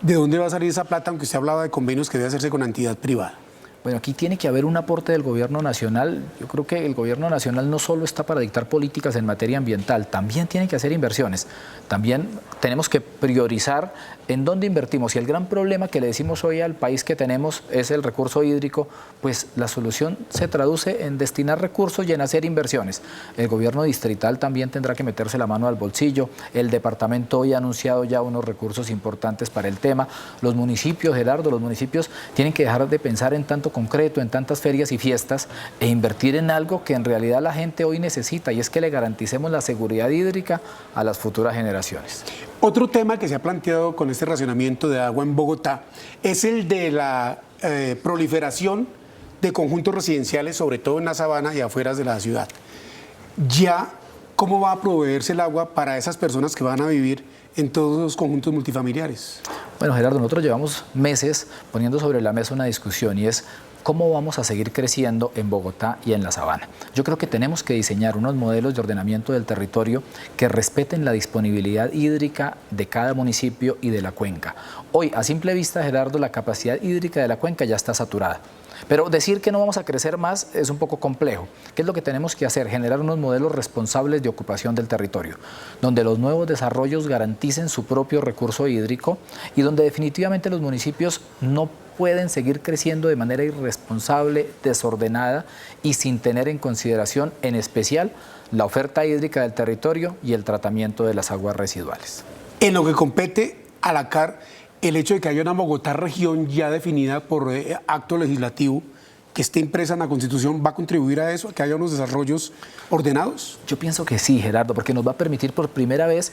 ¿De dónde va a salir esa plata, aunque usted hablaba de convenios que debe hacerse con entidad privada? Bueno, aquí tiene que haber un aporte del gobierno nacional. Yo creo que el gobierno nacional no solo está para dictar políticas en materia ambiental, también tiene que hacer inversiones. También tenemos que priorizar en dónde invertimos. Y el gran problema que le decimos hoy al país que tenemos es el recurso hídrico, pues la solución se traduce en destinar recursos y en hacer inversiones. El gobierno distrital también tendrá que meterse la mano al bolsillo. El departamento hoy ha anunciado ya unos recursos importantes para el tema. Los municipios, Gerardo, los municipios tienen que dejar de pensar en tanto concreto, en tantas ferias y fiestas e invertir en algo que en realidad la gente hoy necesita, y es que le garanticemos la seguridad hídrica a las futuras generaciones. Otro tema que se ha planteado con este racionamiento de agua en Bogotá es el de la proliferación de conjuntos residenciales, sobre todo en la sabana y afueras de la ciudad. Ya, ¿cómo va a proveerse el agua para esas personas que van a vivir en todos los conjuntos multifamiliares? Bueno, Gerardo, nosotros llevamos meses poniendo sobre la mesa una discusión, y es cómo vamos a seguir creciendo en Bogotá y en la sabana. Yo creo que tenemos que diseñar unos modelos de ordenamiento del territorio que respeten la disponibilidad hídrica de cada municipio y de la cuenca. Hoy, a simple vista, Gerardo, la capacidad hídrica de la cuenca ya está saturada. Pero decir que no vamos a crecer más es un poco complejo. ¿Qué es lo que tenemos que hacer? Generar unos modelos responsables de ocupación del territorio, donde los nuevos desarrollos garanticen su propio recurso hídrico y donde definitivamente los municipios no pueden seguir creciendo de manera irresponsable, desordenada y sin tener en consideración, en especial, la oferta hídrica del territorio y el tratamiento de las aguas residuales. En lo que compete a la CAR, el hecho de que haya una Bogotá región ya definida por acto legislativo que esté impresa en la Constitución, ¿va a contribuir a eso, a que haya unos desarrollos ordenados? Yo pienso que sí, Gerardo, porque nos va a permitir por primera vez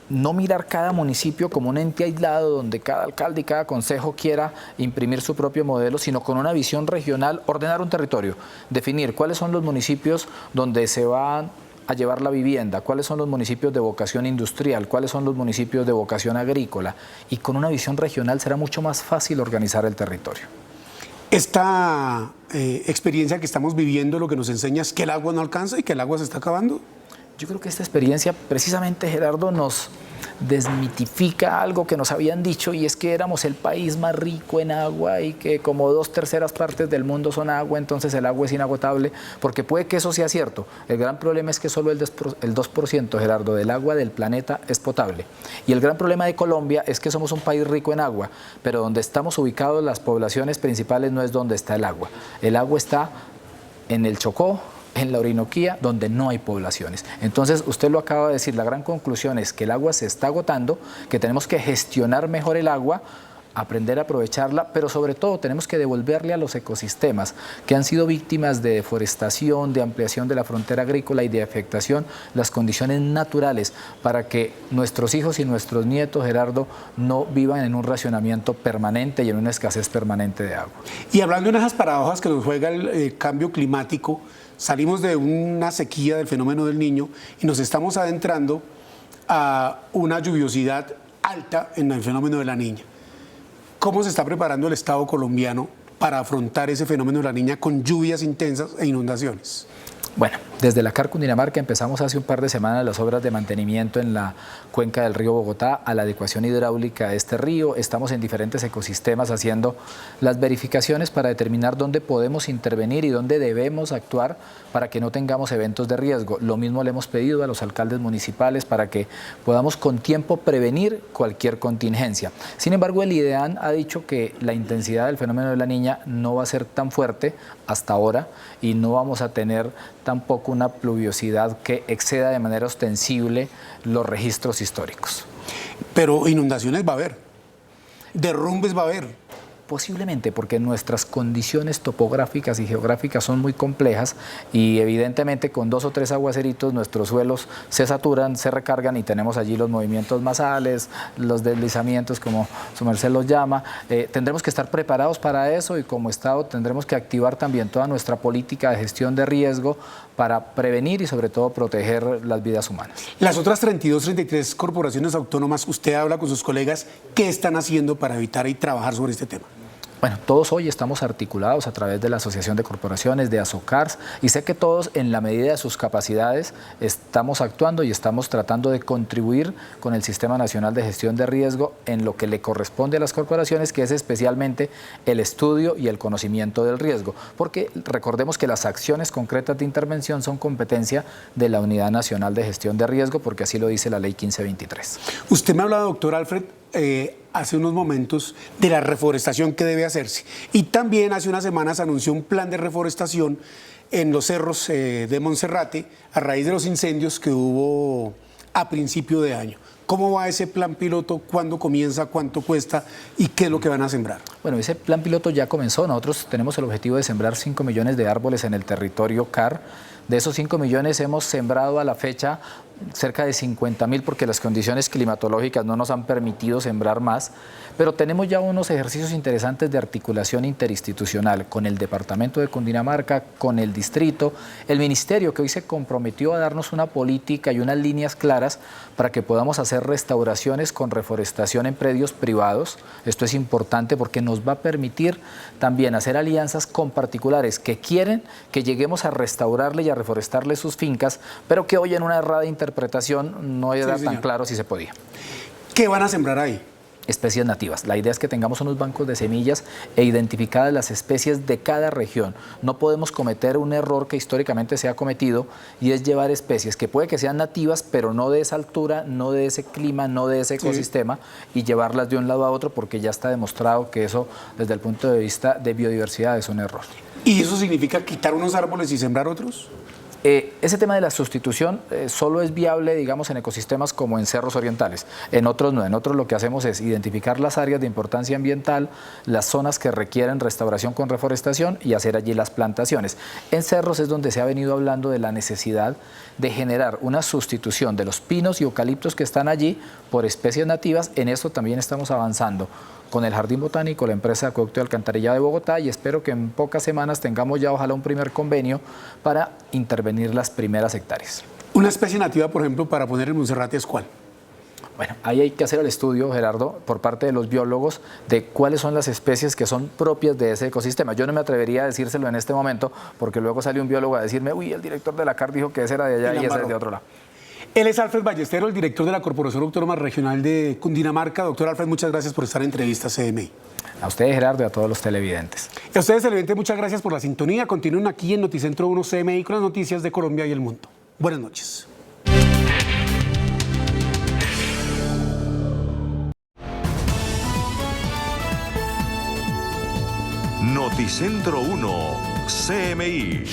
no mirar cada municipio como un ente aislado donde cada alcalde y cada consejo quiera imprimir su propio modelo, sino con una visión regional, ordenar un territorio, definir cuáles son los municipios donde se van a llevar la vivienda, cuáles son los municipios de vocación industrial, cuáles son los municipios de vocación agrícola, y con una visión regional será mucho más fácil organizar el territorio. Esta experiencia que estamos viviendo lo que nos enseña es que el agua no alcanza y que el agua se está acabando. Yo creo que esta experiencia precisamente, Gerardo, nos desmitifica algo que nos habían dicho, y es que éramos el país más rico en agua y que como 2/3 partes del mundo son agua, entonces el agua es inagotable, porque puede que eso sea cierto. El gran problema es que solo el 2%, Gerardo, del agua del planeta es potable. Y el gran problema de Colombia es que somos un país rico en agua, pero donde estamos ubicados las poblaciones principales no es donde está el agua. El agua está en el Chocó, en la Orinoquía, donde no hay poblaciones. Entonces, usted lo acaba de decir, la gran conclusión es que el agua se está agotando, que tenemos que gestionar mejor el agua, aprender a aprovecharla, pero sobre todo tenemos que devolverle a los ecosistemas que han sido víctimas de deforestación, de ampliación de la frontera agrícola y de afectación, las condiciones naturales para que nuestros hijos y nuestros nietos, Gerardo, no vivan en un racionamiento permanente y en una escasez permanente de agua. Y hablando de esas paradojas que nos juega el cambio climático, salimos de una sequía del fenómeno del Niño y nos estamos adentrando a una lluviosidad alta en el fenómeno de la Niña. ¿Cómo se está preparando el Estado colombiano para afrontar ese fenómeno de la Niña con lluvias intensas e inundaciones? Bueno, desde la CAR Cundinamarca empezamos hace un par de semanas las obras de mantenimiento en la cuenca del río Bogotá, a la adecuación hidráulica de este río. Estamos en diferentes ecosistemas haciendo las verificaciones para determinar dónde podemos intervenir y dónde debemos actuar para que no tengamos eventos de riesgo. Lo mismo le hemos pedido a los alcaldes municipales para que podamos con tiempo prevenir cualquier contingencia. Sin embargo, el IDEAN ha dicho que la intensidad del fenómeno de la Niña no va a ser tan fuerte hasta ahora y no vamos a tener tampoco una pluviosidad que exceda de manera ostensible los registros históricos. Pero inundaciones va a haber, derrumbes va a haber. Posiblemente, porque nuestras condiciones topográficas y geográficas son muy complejas y evidentemente con 2 o 3 aguaceritos nuestros suelos se saturan, se recargan y tenemos allí los movimientos masales, los deslizamientos como su merced los llama. Tendremos que estar preparados para eso y como Estado tendremos que activar también toda nuestra política de gestión de riesgo para prevenir y sobre todo proteger las vidas humanas. Las otras 32, 33 corporaciones autónomas, usted habla con sus colegas, ¿qué están haciendo para evitar y trabajar sobre este tema? Bueno, todos hoy estamos articulados a través de la Asociación de Corporaciones, de ASOCARS, y sé que todos en la medida de sus capacidades estamos actuando y estamos tratando de contribuir con el Sistema Nacional de Gestión de Riesgo en lo que le corresponde a las corporaciones, que es especialmente el estudio y el conocimiento del riesgo, porque recordemos que las acciones concretas de intervención son competencia de la Unidad Nacional de Gestión de Riesgo, porque así lo dice la Ley 1523. Usted me ha hablado, doctor Alfred, hace unos momentos de la reforestación que debe hacerse. Y también hace unas semanas anunció un plan de reforestación en los cerros de Monserrate a raíz de los incendios que hubo a principio de año. ¿Cómo va ese plan piloto? ¿Cuándo comienza? ¿Cuánto cuesta? ¿Y qué es lo que van a sembrar? Bueno, ese plan piloto ya comenzó. Nosotros tenemos el objetivo de sembrar 5 millones de árboles en el territorio CAR. De esos 5 millones hemos sembrado a la fecha cerca de 50.000 porque las condiciones climatológicas no nos han permitido sembrar más, pero tenemos ya unos ejercicios interesantes de articulación interinstitucional con el departamento de Cundinamarca, con el distrito, el ministerio que hoy se comprometió a darnos una política y unas líneas claras para que podamos hacer restauraciones con reforestación en predios privados. Esto es importante porque nos va a permitir también hacer alianzas con particulares que quieren que lleguemos a restaurarle y a reforestarle sus fincas, pero que hoy en una errada interpretación no era tan claro si se podía. ¿Qué van a sembrar ahí? Especies nativas. La idea es que tengamos unos bancos de semillas e identificadas las especies de cada región. No podemos cometer un error que históricamente se ha cometido y es llevar especies que puede que sean nativas, pero no de esa altura, no de ese clima, no de ese ecosistema y llevarlas de un lado a otro porque ya está demostrado que eso desde el punto de vista de biodiversidad es un error. ¿Y eso significa quitar unos árboles y sembrar otros? Ese tema de la sustitución solo es viable, digamos, en ecosistemas como en cerros orientales. En otros no. En otros lo que hacemos es identificar las áreas de importancia ambiental, las zonas que requieren restauración con reforestación y hacer allí las plantaciones. En cerros es donde se ha venido hablando de la necesidad de generar una sustitución de los pinos y eucaliptos que están allí por especies nativas. En esto también estamos avanzando con el Jardín Botánico, la empresa de Acueducto y Alcantarillado de Bogotá, y espero que en pocas semanas tengamos ya ojalá un primer convenio para intervenir las primeras hectáreas. Una especie nativa, por ejemplo, para poner en Monserrate, ¿es cuál? Bueno, ahí hay que hacer el estudio, Gerardo, por parte de los biólogos, de cuáles son las especies que son propias de ese ecosistema. Yo no me atrevería a decírselo en este momento, porque luego sale un biólogo a decirme, uy, el director de la CAR dijo que ese era de allá y ese es de otro lado. Él es Alfred Ballestero, el director de la Corporación Autónoma Regional de Cundinamarca. Doctor Alfred, muchas gracias por estar en entrevista CMI. A ustedes, Gerardo, y a todos los televidentes. Y a ustedes, televidentes, muchas gracias por la sintonía. Continúen aquí en Noticentro 1 CMI con las noticias de Colombia y el mundo. Buenas noches. Noticentro 1 CMI.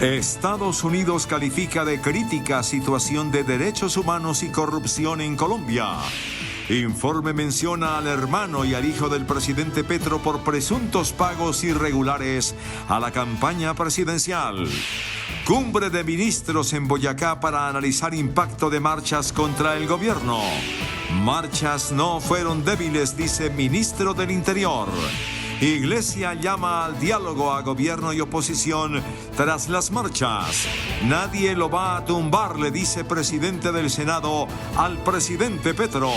Estados Unidos califica de crítica situación de derechos humanos y corrupción en Colombia. Informe menciona al hermano y al hijo del presidente Petro por presuntos pagos irregulares a la campaña presidencial. Cumbre de ministros en Boyacá para analizar impacto de marchas contra el gobierno. Marchas no fueron débiles, dice ministro del Interior. Iglesia llama al diálogo a gobierno y oposición tras las marchas. Nadie lo va a tumbar, le dice presidente del Senado al presidente Petro.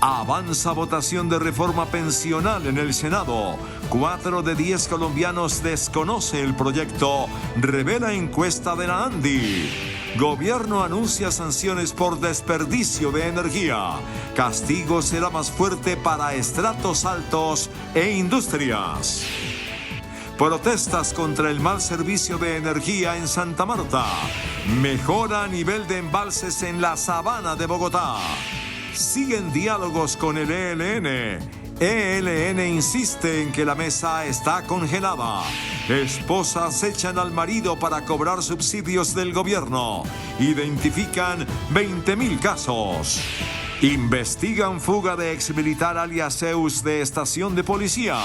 Avanza votación de reforma pensional en el Senado. 4 de 10 colombianos desconoce el proyecto, revela encuesta de la ANDI. Gobierno anuncia sanciones por desperdicio de energía. Castigo será más fuerte para estratos altos e industrias. Protestas contra el mal servicio de energía en Santa Marta. Mejora nivel de embalses en la Sabana de Bogotá. Siguen diálogos con el ELN. ELN insiste en que la mesa está congelada. Esposas echan al marido para cobrar subsidios del gobierno. Identifican 20.000 casos. Investigan fuga de exmilitar alias Zeus de estación de policía.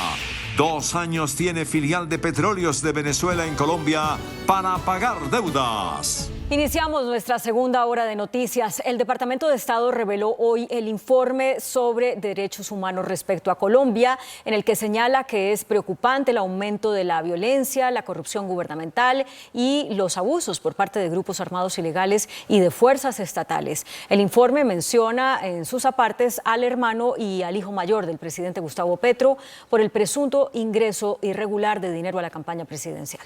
2 años tiene filial de Petróleos de Venezuela en Colombia para pagar deudas. Iniciamos nuestra segunda hora de noticias. El Departamento de Estado reveló hoy el informe sobre derechos humanos respecto a Colombia, en el que señala que es preocupante el aumento de la violencia, la corrupción gubernamental y los abusos por parte de grupos armados ilegales y de fuerzas estatales. El informe menciona en sus apartes al hermano y al hijo mayor del presidente Gustavo Petro por el presunto ingreso irregular de dinero a la campaña presidencial.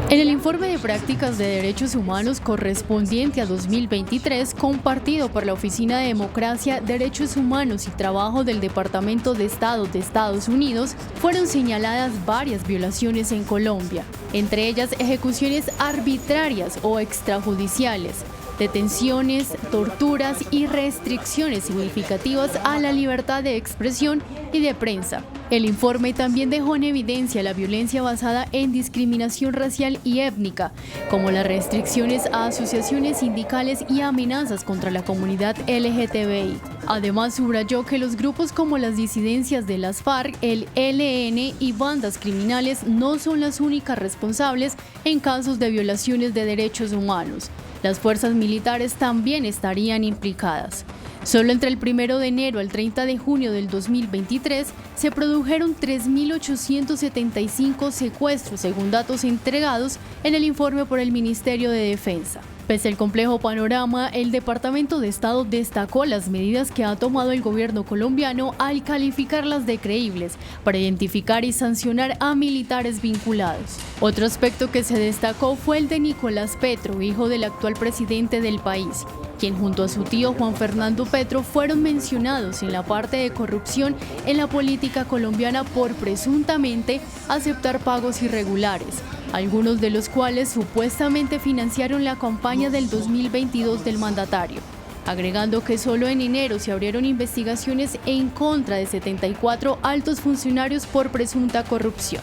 En el informe de prácticas de derechos humanos correspondiente a 2023, compartido por la Oficina de Democracia, Derechos Humanos y Trabajo del Departamento de Estado de Estados Unidos, fueron señaladas varias violaciones en Colombia, entre ellas ejecuciones arbitrarias o extrajudiciales, detenciones, torturas y restricciones significativas a la libertad de expresión y de prensa. El informe también dejó en evidencia la violencia basada en discriminación racial y étnica, como las restricciones a asociaciones sindicales y amenazas contra la comunidad LGTBI. Además, subrayó que los grupos como las disidencias de las FARC, el ELN y bandas criminales no son las únicas responsables en casos de violaciones de derechos humanos. Las fuerzas militares también estarían implicadas. Solo entre el 1 de enero al 30 de junio del 2023 se produjeron 3.875 secuestros, según datos entregados en el informe por el Ministerio de Defensa. Pese al complejo panorama, el Departamento de Estado destacó las medidas que ha tomado el gobierno colombiano al calificarlas de creíbles para identificar y sancionar a militares vinculados. Otro aspecto que se destacó fue el de Nicolás Petro, hijo del actual presidente del país, quien junto a su tío Juan Fernando Petro fueron mencionados en la parte de corrupción en la política colombiana por presuntamente aceptar pagos irregulares, algunos de los cuales supuestamente financiaron la campaña del 2022 del mandatario, agregando que solo en enero se abrieron investigaciones en contra de 74 altos funcionarios por presunta corrupción.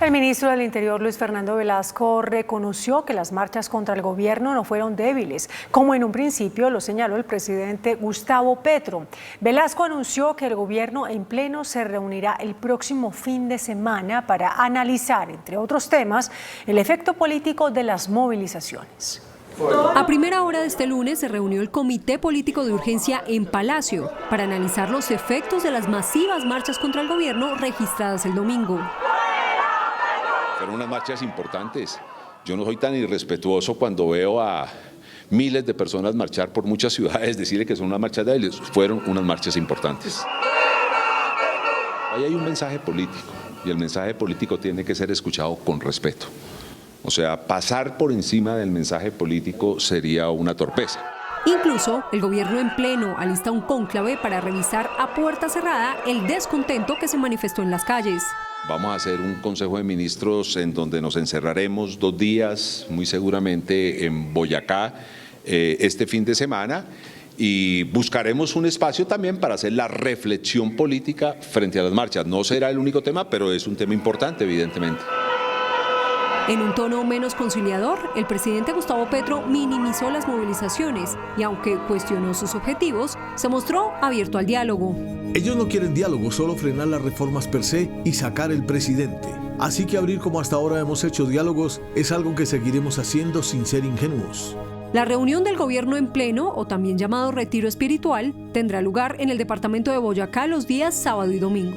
El ministro del Interior, Luis Fernando Velasco, reconoció que las marchas contra el gobierno no fueron débiles, como en un principio lo señaló el presidente Gustavo Petro. Velasco anunció que el gobierno en pleno se reunirá el próximo fin de semana para analizar, entre otros temas, el efecto político de las movilizaciones. A primera hora de este lunes se reunió el Comité Político de Urgencia en Palacio para analizar los efectos de las masivas marchas contra el gobierno registradas el domingo. Fueron unas marchas importantes. Yo no soy tan irrespetuoso cuando veo a miles de personas marchar por muchas ciudades, decirle que son unas marchas débiles. Fueron unas marchas importantes. Ahí hay un mensaje político y el mensaje político tiene que ser escuchado con respeto. O sea, pasar por encima del mensaje político sería una torpeza. Incluso el gobierno en pleno alista un cónclave para revisar a puerta cerrada el descontento que se manifestó en las calles. Vamos a hacer un Consejo de Ministros en donde nos encerraremos 2 días, muy seguramente en Boyacá, este fin de semana, y buscaremos un espacio también para hacer la reflexión política frente a las marchas. No será el único tema, pero es un tema importante, evidentemente. En un tono menos conciliador, el presidente Gustavo Petro minimizó las movilizaciones y, aunque cuestionó sus objetivos, se mostró abierto al diálogo. Ellos no quieren diálogo, solo frenar las reformas per se y sacar el presidente. Así que abrir como hasta ahora hemos hecho diálogos es algo que seguiremos haciendo sin ser ingenuos. La reunión del gobierno en pleno, o también llamado retiro espiritual, tendrá lugar en el departamento de Boyacá los días sábado y domingo.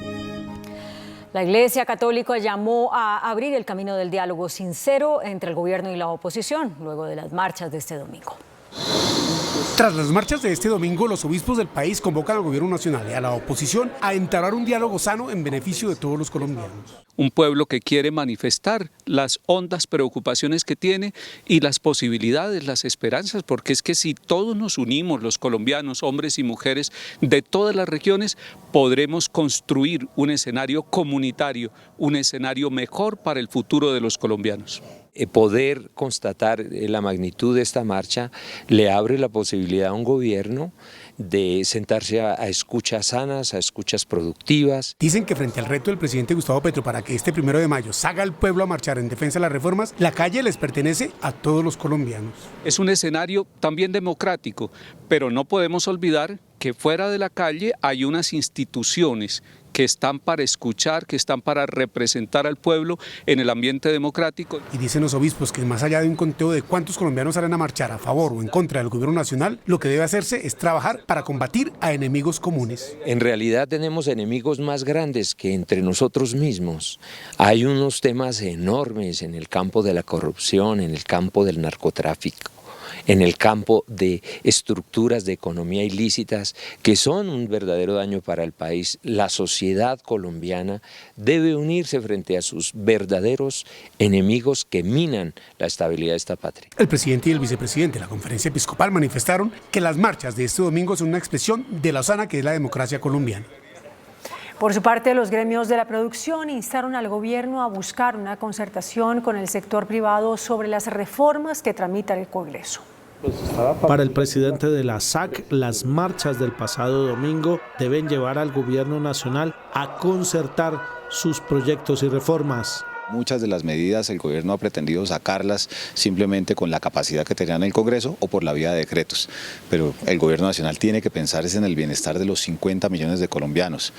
La Iglesia Católica llamó a abrir el camino del diálogo sincero entre el gobierno y la oposición, luego de las marchas de este domingo. Tras las marchas de este domingo, los obispos del país convocan al gobierno nacional y a la oposición a entablar un diálogo sano en beneficio de todos los colombianos. Un pueblo que quiere manifestar las hondas preocupaciones que tiene y las posibilidades, las esperanzas, porque es que si todos nos unimos, los colombianos, hombres y mujeres de todas las regiones, podremos construir un escenario comunitario, un escenario mejor para el futuro de los colombianos. Poder constatar la magnitud de esta marcha le abre la posibilidad a un gobierno de sentarse a escuchas sanas, a escuchas productivas. Dicen que frente al reto del presidente Gustavo Petro para que este 1 de mayo salga el pueblo a marchar en defensa de las reformas, la calle les pertenece a todos los colombianos. Es un escenario también democrático, pero no podemos olvidar que fuera de la calle hay unas instituciones que están para escuchar, que están para representar al pueblo en el ambiente democrático. Y dicen los obispos que más allá de un conteo de cuántos colombianos salen a marchar a favor o en contra del gobierno nacional, lo que debe hacerse es trabajar para combatir a enemigos comunes. En realidad tenemos enemigos más grandes que entre nosotros mismos. Hay unos temas enormes en el campo de la corrupción, en el campo del narcotráfico, en el campo de estructuras de economía ilícitas que son un verdadero daño para el país. La sociedad colombiana debe unirse frente a sus verdaderos enemigos que minan la estabilidad de esta patria. El presidente y el vicepresidente de la conferencia episcopal manifestaron que las marchas de este domingo son una expresión de lo sana que es la democracia colombiana. Por su parte, los gremios de la producción instaron al gobierno a buscar una concertación con el sector privado sobre las reformas que tramita el Congreso. Para el presidente de la SAC, las marchas del pasado domingo deben llevar al gobierno nacional a concertar sus proyectos y reformas. Muchas de las medidas el gobierno ha pretendido sacarlas simplemente con la capacidad que tenía en el Congreso o por la vía de decretos, pero el gobierno nacional tiene que pensar en el bienestar de los 50 millones de colombianos.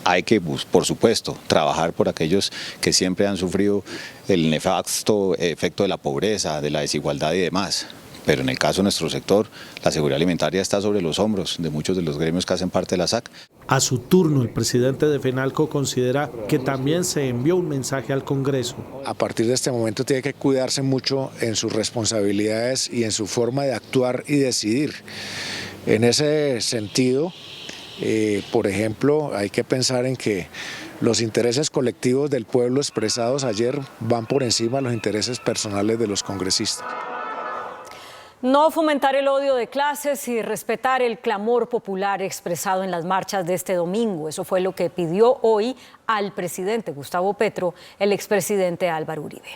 Hay que, por supuesto, trabajar por aquellos que siempre han sufrido el nefasto efecto de la pobreza, de la desigualdad y demás. Pero en el caso de nuestro sector, la seguridad alimentaria está sobre los hombros de muchos de los gremios que hacen parte de la SAC. A su turno, el presidente de FENALCO considera que también se envió un mensaje al Congreso. A partir de este momento tiene que cuidarse mucho en sus responsabilidades y en su forma de actuar y decidir. En ese sentido, por ejemplo, hay que pensar en que los intereses colectivos del pueblo expresados ayer van por encima de los intereses personales de los congresistas. No fomentar el odio de clases y respetar el clamor popular expresado en las marchas de este domingo. Eso fue lo que pidió hoy al presidente Gustavo Petro, el expresidente Álvaro Uribe.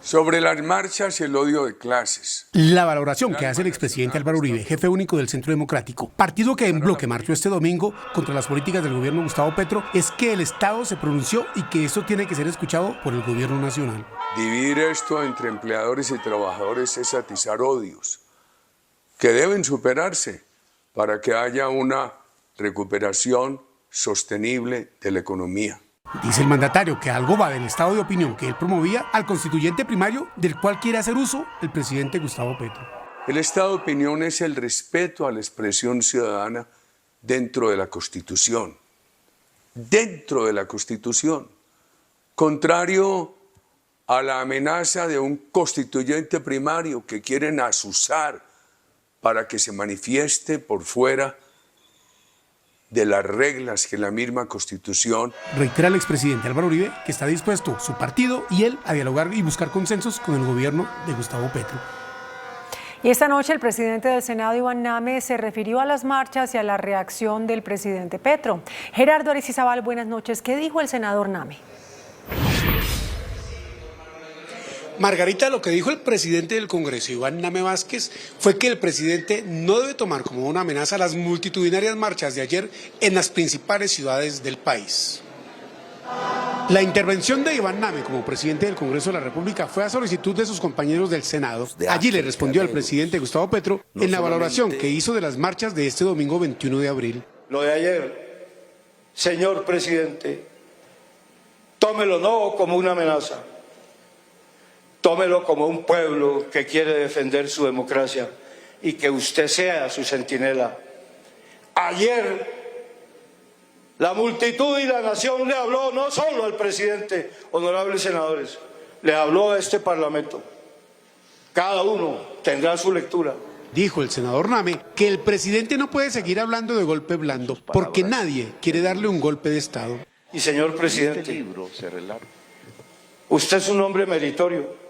Sobre las marchas y el odio de clases. La valoración que hace el expresidente Álvaro Uribe, jefe único del Centro Democrático, partido que en bloque marchó este domingo contra las políticas del gobierno Gustavo Petro, es que el Estado se pronunció y que esto tiene que ser escuchado por el gobierno nacional. Dividir esto entre empleadores y trabajadores es atizar odios que deben superarse para que haya una recuperación sostenible de la economía. Dice el mandatario que algo va del estado de opinión que él promovía al constituyente primario del cual quiere hacer uso el presidente Gustavo Petro. El estado de opinión es el respeto a la expresión ciudadana dentro de la Constitución. Dentro de la Constitución. Contrario a la amenaza de un constituyente primario que quieren azuzar para que se manifieste por fuera de las reglas que la misma Constitución. Reitera el expresidente Álvaro Uribe que está dispuesto su partido y él a dialogar y buscar consensos con el gobierno de Gustavo Petro. Y esta noche el presidente del Senado, Iván Name, se refirió a las marchas y a la reacción del presidente Petro. Gerardo Arecizábal, buenas noches. ¿Qué dijo el senador Name? Margarita, lo que dijo el presidente del Congreso, Iván Name Vázquez, fue que el presidente no debe tomar como una amenaza las multitudinarias marchas de ayer en las principales ciudades del país. La intervención de Iván Name como presidente del Congreso de la República fue a solicitud de sus compañeros del Senado. Allí le respondió al presidente Gustavo Petro en la valoración que hizo de las marchas de este domingo 21 de abril. Lo de ayer, señor presidente, tómelo no como una amenaza. Tómelo como un pueblo que quiere defender su democracia y que usted sea su centinela. Ayer la multitud y la nación le habló no solo al presidente, honorables senadores, le habló a este Parlamento. Cada uno tendrá su lectura. Dijo el senador Name que el presidente no puede seguir hablando de golpe blando porque nadie quiere darle un golpe de Estado. Y señor presidente, usted es un hombre meritorio.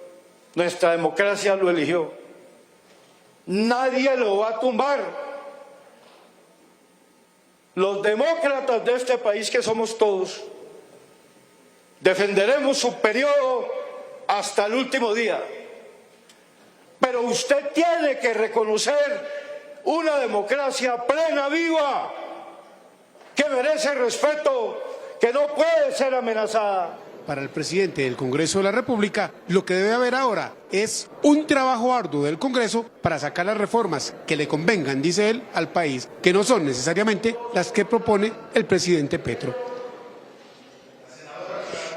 Nuestra democracia lo eligió. Nadie lo va a tumbar. Los demócratas de este país, que somos todos, defenderemos su periodo hasta el último día. Pero usted tiene que reconocer una democracia plena, viva, que merece respeto, que no puede ser amenazada. Para el presidente del Congreso de la República, lo que debe haber ahora es un trabajo arduo del Congreso para sacar las reformas que le convengan, dice él, al país, que no son necesariamente las que propone el presidente Petro.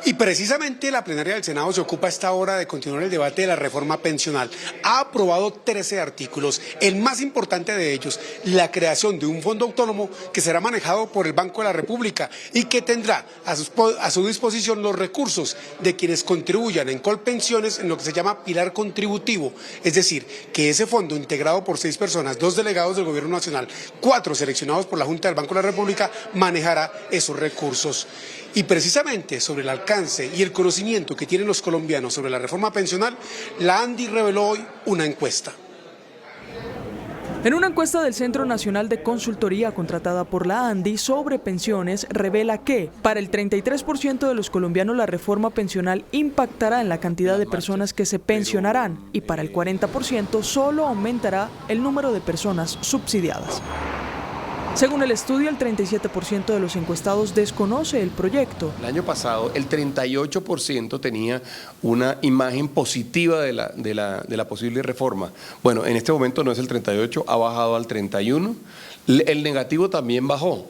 Y precisamente la plenaria del Senado se ocupa a esta hora de continuar el debate de la reforma pensional. Ha aprobado 13 artículos, el más importante de ellos, la creación de un fondo autónomo que será manejado por el Banco de la República y que tendrá a su disposición los recursos de quienes contribuyan en Colpensiones en lo que se llama pilar contributivo, es decir, que ese fondo integrado por 6 personas, 2 delegados del Gobierno Nacional, 4 seleccionados por la Junta del Banco de la República, manejará esos recursos. Y precisamente sobre el alcance y el conocimiento que tienen los colombianos sobre la reforma pensional, la ANDI reveló hoy una encuesta. En una encuesta del Centro Nacional de Consultoría contratada por la ANDI sobre pensiones, revela que para el 33% de los colombianos la reforma pensional impactará en la cantidad de personas que se pensionarán y para el 40% solo aumentará el número de personas subsidiadas. Según el estudio, el 37% de los encuestados desconoce el proyecto. El año pasado, el 38% tenía una imagen positiva de la posible reforma. Bueno, en este momento no es el 38%, ha bajado al 31%. El negativo también bajó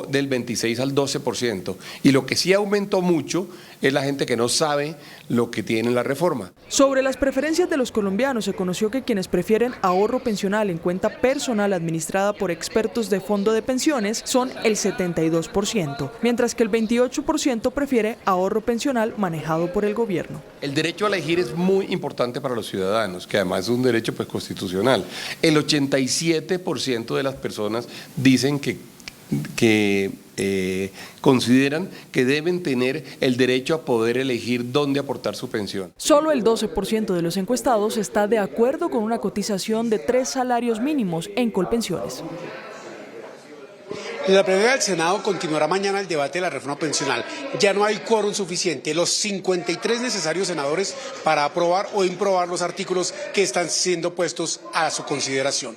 del 26 al 12%. Y lo que sí aumentó mucho es la gente que no sabe lo que tiene la reforma. Sobre las preferencias de los colombianos, se conoció que quienes prefieren ahorro pensional en cuenta personal administrada por expertos de fondo de pensiones son el 72%, mientras que el 28% prefiere ahorro pensional manejado por el gobierno. El derecho a elegir es muy importante para los ciudadanos, que además es un derecho constitucional. El 87% de las personas dicen que consideran que deben tener el derecho a poder elegir dónde aportar su pensión. Solo el 12% de los encuestados está de acuerdo con una cotización de 3 salarios mínimos en Colpensiones. En la plenaria del Senado continuará mañana el debate de la reforma pensional. Ya no hay quórum suficiente, los 53 necesarios senadores para aprobar o improbar los artículos que están siendo puestos a su consideración.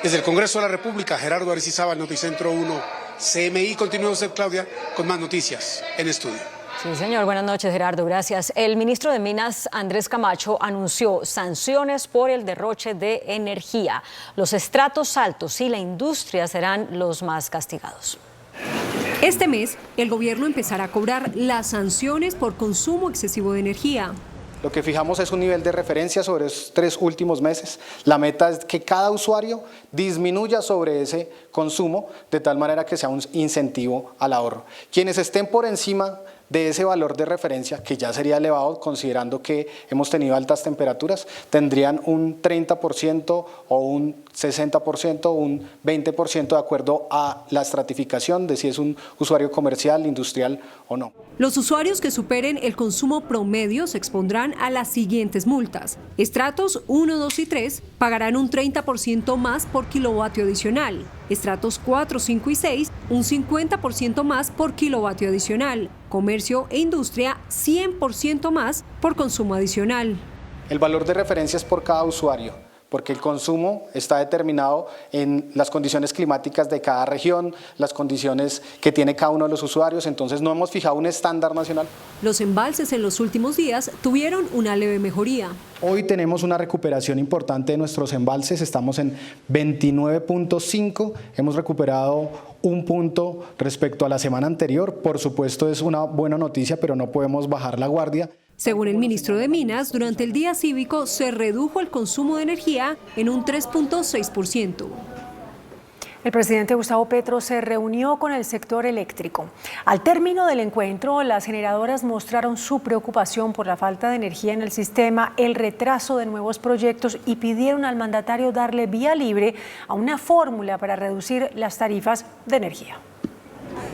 Desde el Congreso de la República, Gerardo Aristizábal, Noticentro 1, CMI. Continúa usted, Claudia, con más noticias en estudio. Sí, señor. Buenas noches, Gerardo. Gracias. El ministro de Minas, Andrés Camacho, anunció sanciones por el derroche de energía. Los estratos altos y la industria serán los más castigados. Este mes, el gobierno empezará a cobrar las sanciones por consumo excesivo de energía. Lo que fijamos es un nivel de referencia sobre los 3 últimos meses. La meta es que cada usuario disminuya sobre ese consumo de tal manera que sea un incentivo al ahorro. Quienes estén por encima de ese valor de referencia, que ya sería elevado considerando que hemos tenido altas temperaturas, tendrían un 30% o un 60%, un 20% de acuerdo a la estratificación de si es un usuario comercial, industrial o no. Los usuarios que superen el consumo promedio se expondrán a las siguientes multas. Estratos 1, 2 y 3 pagarán un 30% más por kilovatio adicional. Estratos 4, 5 y 6, un 50% más por kilovatio adicional. Comercio e industria, 100% más por consumo adicional. El valor de referencia es por cada usuario, porque el consumo está determinado en las condiciones climáticas de cada región, las condiciones que tiene cada uno de los usuarios, entonces no hemos fijado un estándar nacional. Los embalses en los últimos días tuvieron una leve mejoría. Hoy tenemos una recuperación importante de nuestros embalses, estamos en 29.5, hemos recuperado 1 punto respecto a la semana anterior. Por supuesto es una buena noticia, pero no podemos bajar la guardia. Según el ministro de Minas, durante el día cívico se redujo el consumo de energía en un 3.6%. El presidente Gustavo Petro se reunió con el sector eléctrico. Al término del encuentro, las generadoras mostraron su preocupación por la falta de energía en el sistema, el retraso de nuevos proyectos y pidieron al mandatario darle vía libre a una fórmula para reducir las tarifas de energía.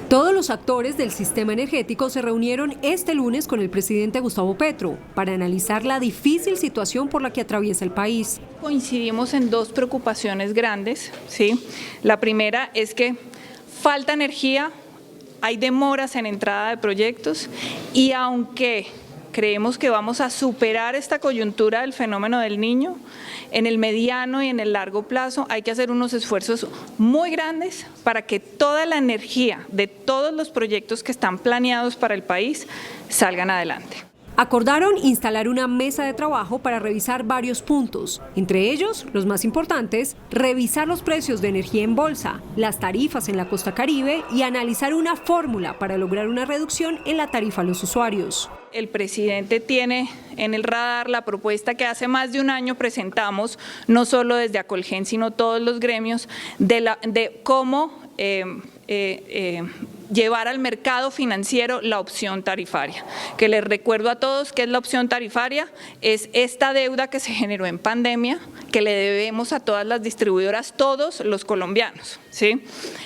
Todos los actores del sistema energético se reunieron este lunes con el presidente Gustavo Petro para analizar la difícil situación por la que atraviesa el país. Coincidimos en 2 preocupaciones grandes, ¿sí? La primera es que falta energía, hay demoras en entrada de proyectos y aunque creemos que vamos a superar esta coyuntura del fenómeno del Niño, en el mediano y en el largo plazo hay que hacer unos esfuerzos muy grandes para que toda la energía de todos los proyectos que están planeados para el país salgan adelante. Acordaron instalar una mesa de trabajo para revisar varios puntos, entre ellos, los más importantes, revisar los precios de energía en bolsa, las tarifas en la costa caribe y analizar una fórmula para lograr una reducción en la tarifa a los usuarios. El presidente tiene en el radar la propuesta que hace más de un año presentamos, no solo desde Acolgen, sino todos los gremios, de cómo llevar al mercado financiero la opción tarifaria. Que les recuerdo a todos que es la opción tarifaria, es esta deuda que se generó en pandemia, que le debemos a todas las distribuidoras, todos los colombianos, ¿sí?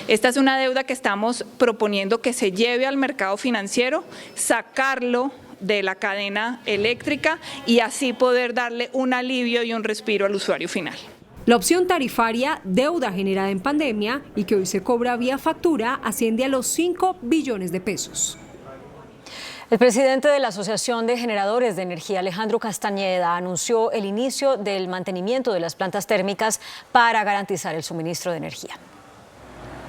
Esta es una deuda que estamos proponiendo que se lleve al mercado financiero, sacarlo de la cadena eléctrica y así poder darle un alivio y un respiro al usuario final. La opción tarifaria, deuda generada en pandemia y que hoy se cobra vía factura, asciende a los 5 billones de pesos. El presidente de la Asociación de Generadores de Energía, Alejandro Castañeda, anunció el inicio del mantenimiento de las plantas térmicas para garantizar el suministro de energía.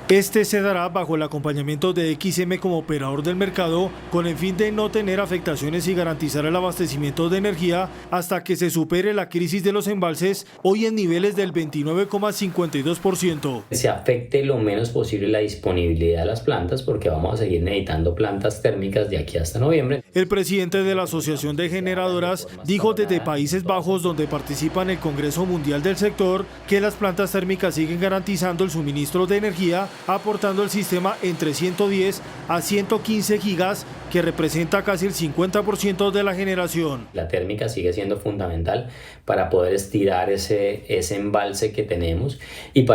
Este se dará bajo el acompañamiento de XM como operador del mercado con el fin de no tener afectaciones y garantizar el abastecimiento de energía hasta que se supere la crisis de los embalses, hoy en niveles del 29,52%. Se afecte lo menos posible la disponibilidad de las plantas porque vamos a seguir necesitando plantas térmicas de aquí hasta noviembre. El presidente de la Asociación de Generadoras dijo desde Países Bajos, donde participa en el Congreso Mundial del Sector, que las plantas térmicas siguen garantizando el suministro de energía, aportando al sistema entre 110 a 115 gigas, que representa casi el 50% de la generación. La térmica sigue siendo fundamental para poder estirar ese embalse que tenemos y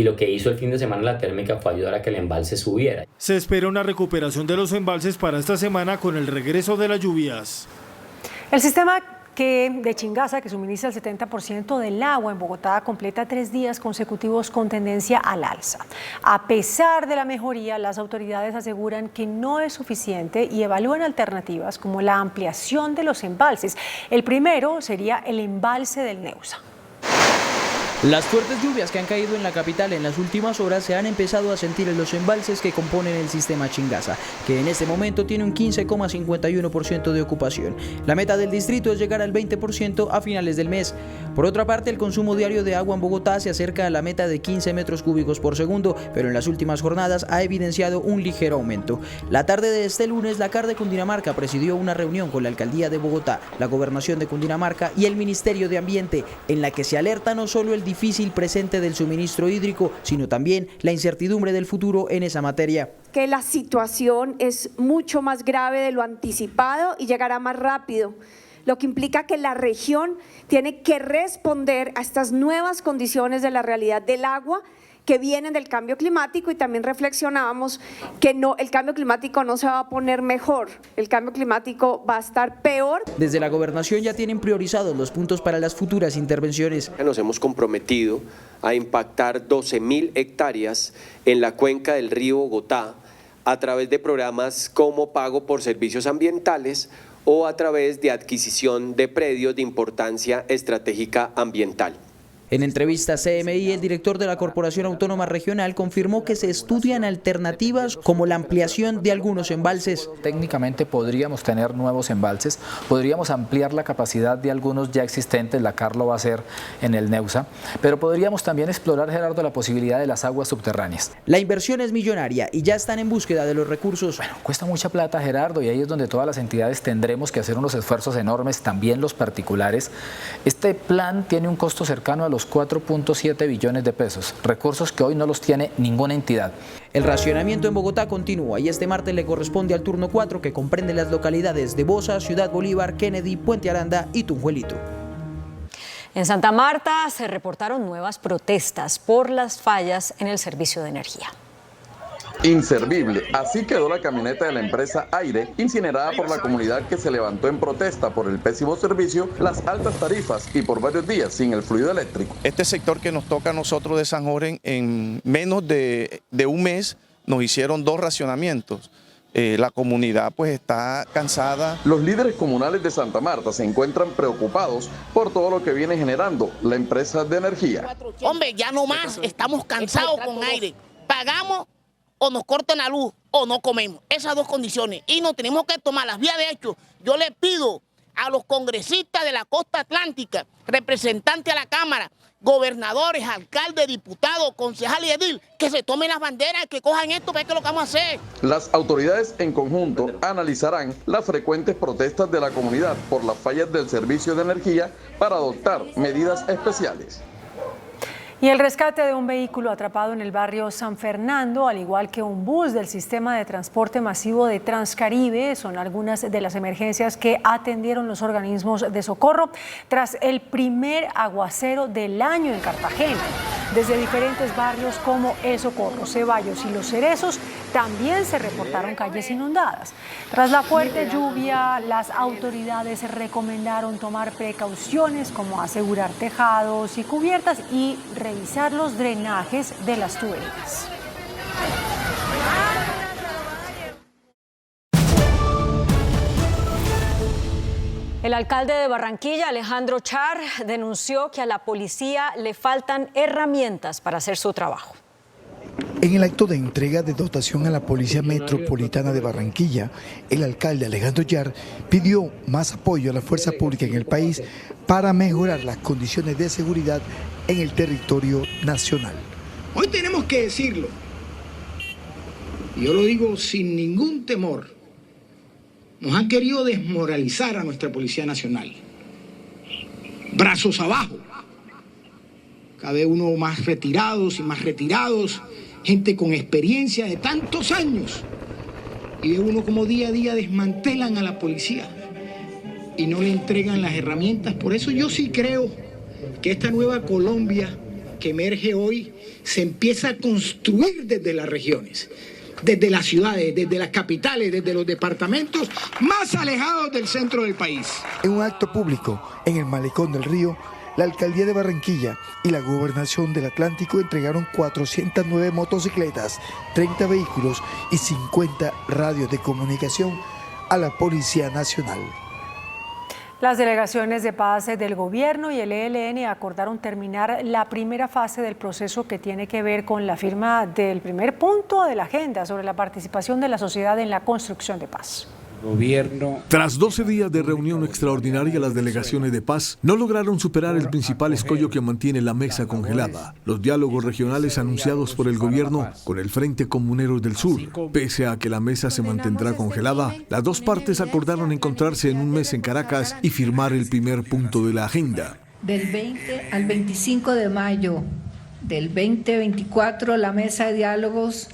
lo que hizo el fin de semana la térmica fue ayudar a que el embalse subiera. Se espera una recuperación de los embalses para esta semana con el regreso de las lluvias. El sistema de Chingaza, que suministra el 70% del agua en Bogotá, completa 3 días consecutivos con tendencia al alza. A pesar de la mejoría, las autoridades aseguran que no es suficiente y evalúan alternativas como la ampliación de los embalses. El primero sería el embalse del Neusa. Las fuertes lluvias que han caído en la capital en las últimas horas se han empezado a sentir en los embalses que componen el sistema Chingaza, que en este momento tiene un 15,51% de ocupación. La meta del distrito es llegar al 20% a finales del mes. Por otra parte, el consumo diario de agua en Bogotá se acerca a la meta de 15 metros cúbicos por segundo, pero en las últimas jornadas ha evidenciado un ligero aumento. La tarde de este lunes, la CAR de Cundinamarca presidió una reunión con la Alcaldía de Bogotá, la Gobernación de Cundinamarca y el Ministerio de Ambiente, en la que se alerta no solo el difícil presente del suministro hídrico, sino también la incertidumbre del futuro en esa materia. Que la situación es mucho más grave de lo anticipado y llegará más rápido, lo que implica que la región tiene que responder a estas nuevas condiciones de la realidad del agua que vienen del cambio climático, y también reflexionábamos que el cambio climático no se va a poner mejor, el cambio climático va a estar peor. Desde la gobernación ya tienen priorizados los puntos para las futuras intervenciones. Nos hemos comprometido a impactar 12.000 hectáreas en la cuenca del río Bogotá a través de programas como pago por servicios ambientales o a través de adquisición de predios de importancia estratégica ambiental. En entrevista a CMI, el director de la Corporación Autónoma Regional confirmó que se estudian alternativas como la ampliación de algunos embalses. Técnicamente podríamos tener nuevos embalses, podríamos ampliar la capacidad de algunos ya existentes, la CAR lo va a hacer en el Neusa, pero podríamos también explorar, Gerardo, la posibilidad de las aguas subterráneas. La inversión es millonaria y ya están en búsqueda de los recursos. Bueno, cuesta mucha plata, Gerardo, y ahí es donde todas las entidades tendremos que hacer unos esfuerzos enormes, también los particulares. Este plan tiene un costo cercano a los 4.7 billones de pesos, recursos que hoy no los tiene ninguna entidad. El racionamiento en Bogotá continúa y este martes le corresponde al turno 4, que comprende las localidades de Bosa, Ciudad Bolívar, Kennedy, Puente Aranda y Tunjuelito. En Santa Marta se reportaron nuevas protestas por las fallas en el servicio de energía. Inservible, así quedó la camioneta de la empresa Aire, incinerada por la comunidad que se levantó en protesta por el pésimo servicio, las altas tarifas y por varios días sin el fluido eléctrico. Este sector que nos toca a nosotros de San Jorge, en menos de un mes nos hicieron 2 racionamientos. La comunidad pues está cansada. Los líderes comunales de Santa Marta se encuentran preocupados por todo lo que viene generando la empresa de energía. Hombre, ya no más, estamos cansados con Aire. Pagamos o nos cortan la luz o no comemos. Esas dos condiciones. Y nos tenemos que tomar las vías de hecho. Yo le pido a los congresistas de la costa atlántica, representantes a la Cámara, gobernadores, alcaldes, diputados, concejales y edil, que se tomen las banderas, que cojan esto, para que lo que vamos a hacer. Las autoridades en conjunto analizarán las frecuentes protestas de la comunidad por las fallas del servicio de energía para adoptar medidas especiales. Y el rescate de un vehículo atrapado en el barrio San Fernando, al igual que un bus del sistema de transporte masivo de Transcaribe, son algunas de las emergencias que atendieron los organismos de socorro tras el primer aguacero del año en Cartagena. Desde diferentes barrios como El Socorro, Ceballos y Los Cerezos también se reportaron calles inundadas. Tras la fuerte lluvia, las autoridades recomendaron tomar precauciones como asegurar tejados y cubiertas y revisar los drenajes de las tuberías. El alcalde de Barranquilla, Alejandro Char, denunció que a la policía le faltan herramientas para hacer su trabajo. En el acto de entrega de dotación a la Policía Metropolitana de Barranquilla, el alcalde Alejandro Char pidió más apoyo a la fuerza pública en el país para mejorar las condiciones de seguridad en el territorio nacional. Hoy tenemos que decirlo, y yo lo digo sin ningún temor, nos han querido desmoralizar a nuestra Policía Nacional. Brazos abajo, cada vez uno más retirados y más retirados, gente con experiencia de tantos años, y ve uno como día a día desmantelan a la policía y no le entregan las herramientas. Por eso yo sí creo que esta nueva Colombia que emerge hoy se empieza a construir desde las regiones, desde las ciudades, desde las capitales, desde los departamentos más alejados del centro del país. En un acto público en el Malecón del Río, la Alcaldía de Barranquilla y la Gobernación del Atlántico entregaron 409 motocicletas, 30 vehículos y 50 radios de comunicación a la Policía Nacional. Las delegaciones de paz del gobierno y el ELN acordaron terminar la primera fase del proceso que tiene que ver con la firma del primer punto de la agenda sobre la participación de la sociedad en la construcción de paz. Tras 12 días de reunión extraordinaria, las delegaciones de paz no lograron superar el principal escollo que mantiene la mesa congelada: los diálogos regionales anunciados por el gobierno con el Frente Comuneros del Sur. Pese a que la mesa se mantendrá congelada, las dos partes acordaron encontrarse en un mes en Caracas y firmar el primer punto de la agenda. Del 20 al 25 de mayo del 2024, la mesa de diálogos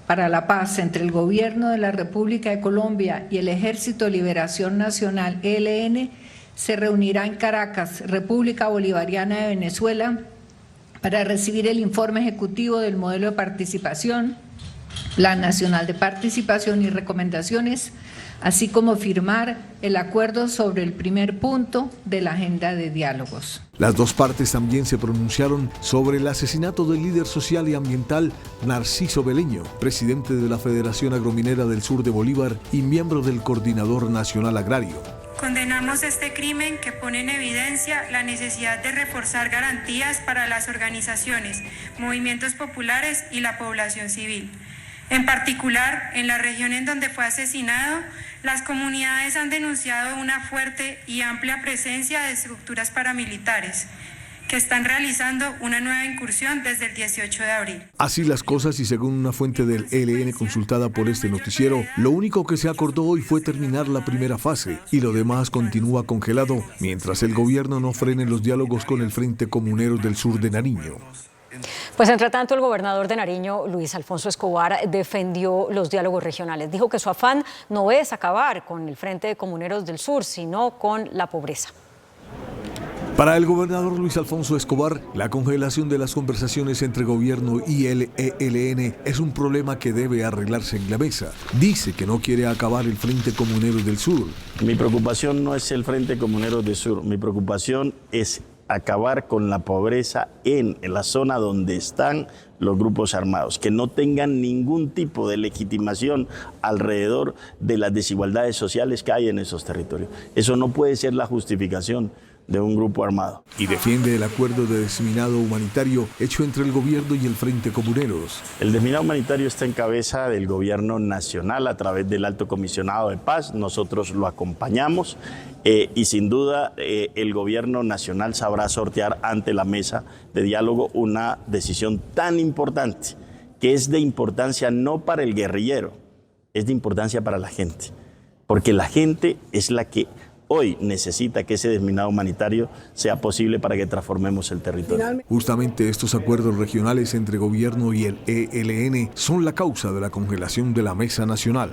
para la paz entre el Gobierno de la República de Colombia y el Ejército de Liberación Nacional, ELN, se reunirá en Caracas, República Bolivariana de Venezuela, para recibir el informe ejecutivo del modelo de participación, Plan Nacional de Participación y recomendaciones, así como firmar el acuerdo sobre el primer punto de la agenda de diálogos. Las dos partes también se pronunciaron sobre el asesinato del líder social y ambiental Narciso Beleño, presidente de la Federación Agrominera del Sur de Bolívar y miembro del Coordinador Nacional Agrario. Condenamos este crimen que pone en evidencia la necesidad de reforzar garantías para las organizaciones, movimientos populares y la población civil. En particular, en la región en donde fue asesinado, las comunidades han denunciado una fuerte y amplia presencia de estructuras paramilitares que están realizando una nueva incursión desde el 18 de abril. Así las cosas, y según una fuente del ELN consultada por este noticiero, lo único que se acordó hoy fue terminar la primera fase y lo demás continúa congelado mientras el gobierno no frene los diálogos con el Frente Comuneros del Sur de Nariño. Pues entre tanto, el gobernador de Nariño, Luis Alfonso Escobar, defendió los diálogos regionales. Dijo que su afán no es acabar con el Frente de Comuneros del Sur, sino con la pobreza. Para el gobernador Luis Alfonso Escobar, la congelación de las conversaciones entre gobierno y el ELN es un problema que debe arreglarse en la mesa. Dice que no quiere acabar el Frente Comuneros del Sur. Mi preocupación no es el Frente Comuneros del Sur, mi preocupación es acabar con la pobreza en la zona donde están los grupos armados, que no tengan ningún tipo de legitimación alrededor de las desigualdades sociales que hay en esos territorios. Eso no puede ser la justificación de un grupo armado. Y defiende el acuerdo de desminado humanitario hecho entre el gobierno y el Frente Comuneros. El desminado humanitario está en cabeza del gobierno nacional a través del Alto Comisionado de Paz. Nosotros lo acompañamos y sin duda el gobierno nacional sabrá sortear ante la mesa de diálogo una decisión tan importante, que es de importancia no para el guerrillero, es de importancia para la gente, porque la gente es la que hoy necesita que ese desminado humanitario sea posible para que transformemos el territorio. Justamente estos acuerdos regionales entre gobierno y el ELN son la causa de la congelación de la Mesa Nacional.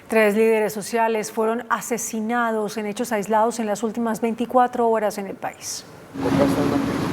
3 líderes sociales fueron asesinados en hechos aislados en las últimas 24 horas en el país.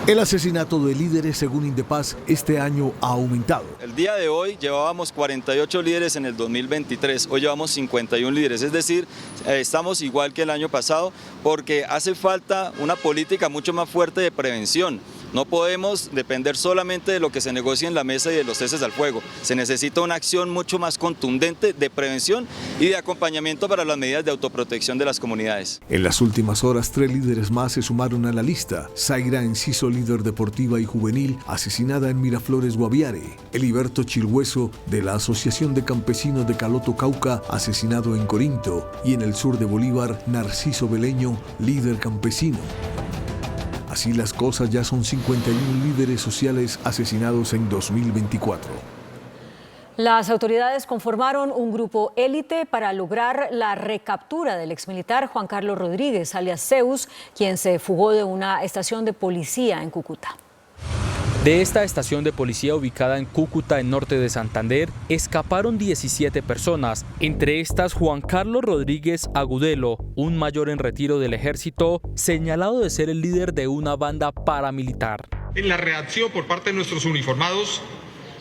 El asesinato de líderes, según Indepaz, este año ha aumentado. El día de hoy llevábamos 48 líderes en el 2023, hoy llevamos 51 líderes, es decir, estamos igual que el año pasado porque hace falta una política mucho más fuerte de prevención. No podemos depender solamente de lo que se negocie en la mesa y de los ceses al fuego. Se necesita una acción mucho más contundente de prevención y de acompañamiento para las medidas de autoprotección de las comunidades. En las últimas horas, 3 líderes más se sumaron a la lista. Zaira Enciso, líder deportiva y juvenil, asesinada en Miraflores, Guaviare. Heliberto Chilhueso, de la Asociación de Campesinos de Caloto, Cauca, asesinado en Corinto. Y en el sur de Bolívar, Narciso Beleño, líder campesino. Así las cosas, ya son 51 líderes sociales asesinados en 2024. Las autoridades conformaron un grupo élite para lograr la recaptura del exmilitar Juan Carlos Rodríguez, alias Zeus, quien se fugó de una estación de policía en Cúcuta. De esta estación de policía ubicada en Cúcuta, en norte de Santander, escaparon 17 personas, entre estas Juan Carlos Rodríguez Agudelo, un mayor en retiro del ejército, señalado de ser el líder de una banda paramilitar. En la reacción por parte de nuestros uniformados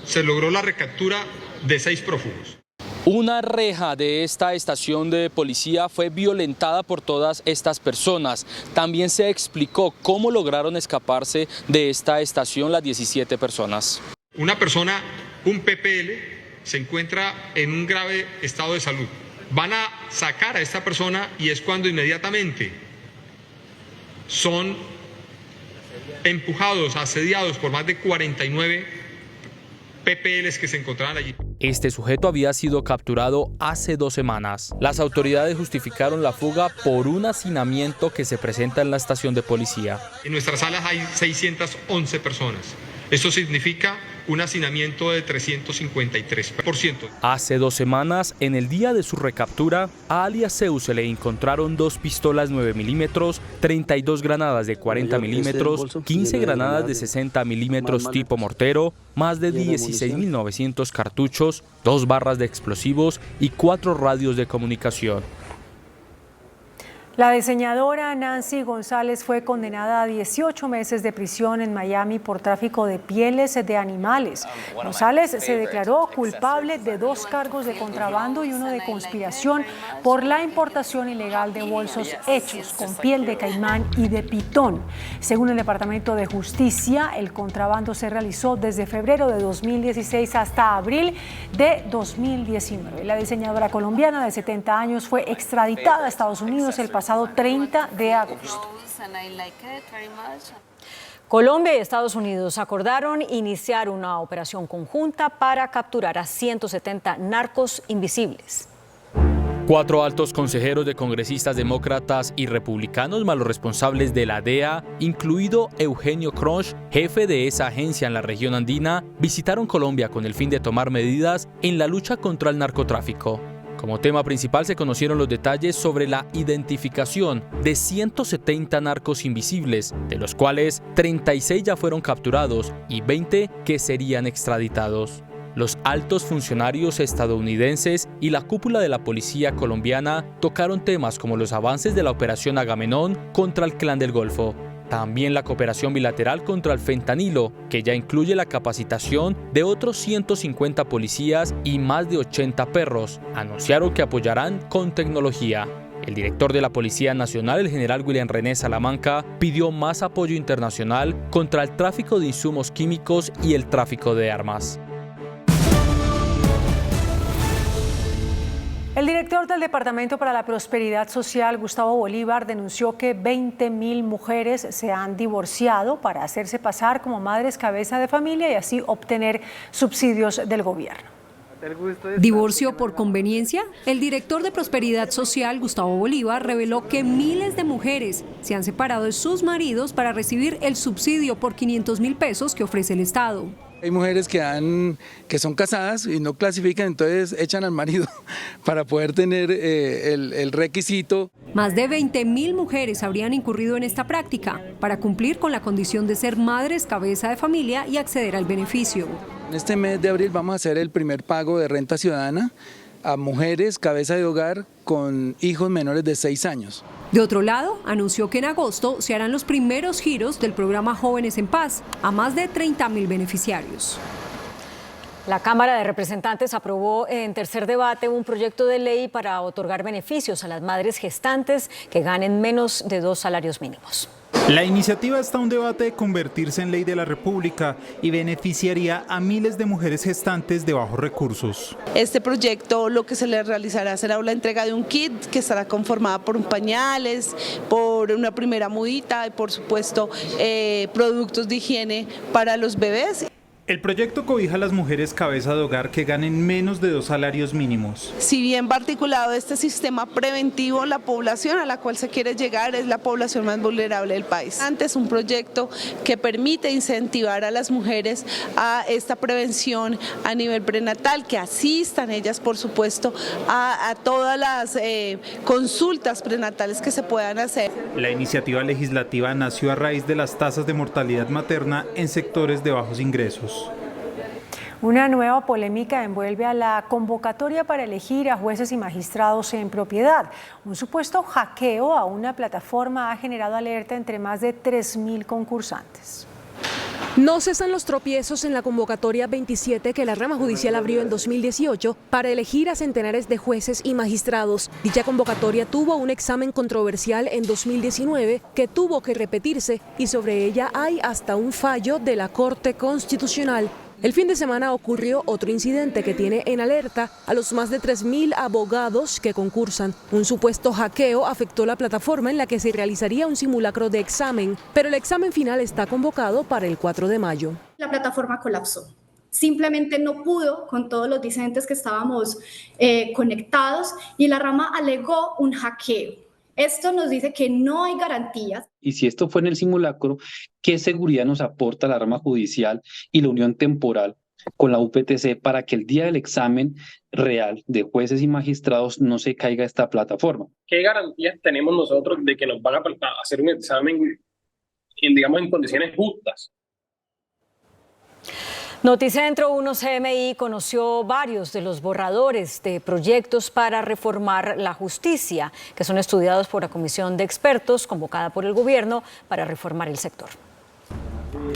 se logró la recaptura de 6 prófugos. Una reja de esta estación de policía fue violentada por todas estas personas. También se explicó cómo lograron escaparse de esta estación las 17 personas. Una persona, un PPL, se encuentra en un grave estado de salud. Van a sacar a esta persona y es cuando inmediatamente son empujados, asediados por más de 49 PPLs que se encontraban allí. Este sujeto había sido capturado hace 2 semanas. Las autoridades justificaron la fuga por un hacinamiento que se presenta en la estación de policía. En nuestras salas hay 611 personas. Esto significa un hacinamiento de 353%. Hace 2 semanas, en el día de su recaptura, a alias Zeus se le encontraron 2 pistolas 9 milímetros, 32 granadas de 40 milímetros, 15 granadas de 60 milímetros tipo mortero, más de 16.900 cartuchos, 2 barras de explosivos y 4 radios de comunicación. La diseñadora Nancy González fue condenada a 18 meses de prisión en Miami por tráfico de pieles de animales. González se declaró culpable de 2 cargos de contrabando y uno de conspiración por la importación ilegal de bolsos hechos con piel de caimán y de pitón. Según el Departamento de Justicia, el contrabando se realizó desde febrero de 2016 hasta abril de 2019. La diseñadora colombiana de 70 años fue extraditada a Estados Unidos el pasado 30 de agosto. Colombia y Estados Unidos acordaron iniciar una operación conjunta para capturar a 170 narcos invisibles. 4 altos consejeros de congresistas demócratas y republicanos, más los responsables de la DEA, incluido Eugenio Croch, jefe de esa agencia en la región andina, visitaron Colombia con el fin de tomar medidas en la lucha contra el narcotráfico. Como tema principal se conocieron los detalles sobre la identificación de 170 narcos invisibles, de los cuales 36 ya fueron capturados y 20 que serían extraditados. Los altos funcionarios estadounidenses y la cúpula de la policía colombiana tocaron temas como los avances de la operación Agamenón contra el Clan del Golfo. También la cooperación bilateral contra el fentanilo, que ya incluye la capacitación de otros 150 policías y más de 80 perros. Anunciaron que apoyarán con tecnología. El director de la Policía Nacional, el general William René Salamanca, pidió más apoyo internacional contra el tráfico de insumos químicos y el tráfico de armas. El director del Departamento para la Prosperidad Social, Gustavo Bolívar, denunció que 20.000 mujeres se han divorciado para hacerse pasar como madres cabeza de familia y así obtener subsidios del gobierno. ¿Divorcio por conveniencia? El director de Prosperidad Social, Gustavo Bolívar, reveló que miles de mujeres se han separado de sus maridos para recibir el subsidio por 500.000 pesos que ofrece el Estado. Hay mujeres que son casadas y no clasifican, entonces echan al marido para poder tener el requisito. Más de 20.000 mujeres habrían incurrido en esta práctica para cumplir con la condición de ser madres cabeza de familia y acceder al beneficio. En este mes de abril vamos a hacer el primer pago de renta ciudadana a mujeres cabeza de hogar con hijos menores de 6 años. De otro lado, anunció que en agosto se harán los primeros giros del programa Jóvenes en Paz a más de 30.000 beneficiarios. La Cámara de Representantes aprobó en tercer debate un proyecto de ley para otorgar beneficios a las madres gestantes que ganen menos de 2 salarios mínimos. La iniciativa está a un debate de convertirse en ley de la República y beneficiaría a miles de mujeres gestantes de bajos recursos. Este proyecto lo que se le realizará será la entrega de un kit que estará conformada por pañales, por una primera mudita y por supuesto productos de higiene para los bebés. El proyecto cobija a las mujeres cabeza de hogar que ganen menos de 2 salarios mínimos. Si bien va articulado este sistema preventivo, la población a la cual se quiere llegar es la población más vulnerable del país. Antes, un proyecto que permite incentivar a las mujeres a esta prevención a nivel prenatal, que asistan ellas, por supuesto, a todas las consultas prenatales que se puedan hacer. La iniciativa legislativa nació a raíz de las tasas de mortalidad materna en sectores de bajos ingresos. Una nueva polémica envuelve a la convocatoria para elegir a jueces y magistrados en propiedad. Un supuesto hackeo a una plataforma ha generado alerta entre más de 3.000 concursantes. No cesan los tropiezos en la convocatoria 27 que la rama judicial abrió en 2018 para elegir a centenares de jueces y magistrados. Dicha convocatoria tuvo un examen controversial en 2019 que tuvo que repetirse y sobre ella hay hasta un fallo de la Corte Constitucional. El fin de semana ocurrió otro incidente que tiene en alerta a los más de 3.000 abogados que concursan. Un supuesto hackeo afectó la plataforma en la que se realizaría un simulacro de examen, pero el examen final está convocado para el 4 de mayo. La plataforma colapsó. Simplemente no pudo con todos los discentes que estábamos conectados y la rama alegó un hackeo. Esto nos dice que no hay garantías. Y si esto fue en el simulacro, ¿qué seguridad nos aporta la rama judicial y la unión temporal con la UPTC para que el día del examen real de jueces y magistrados no se caiga esta plataforma? ¿Qué garantías tenemos nosotros de que nos van a hacer un examen en condiciones justas? Noticentro 1 CMI conoció varios de los borradores de proyectos para reformar la justicia, que son estudiados por la comisión de expertos convocada por el gobierno para reformar el sector.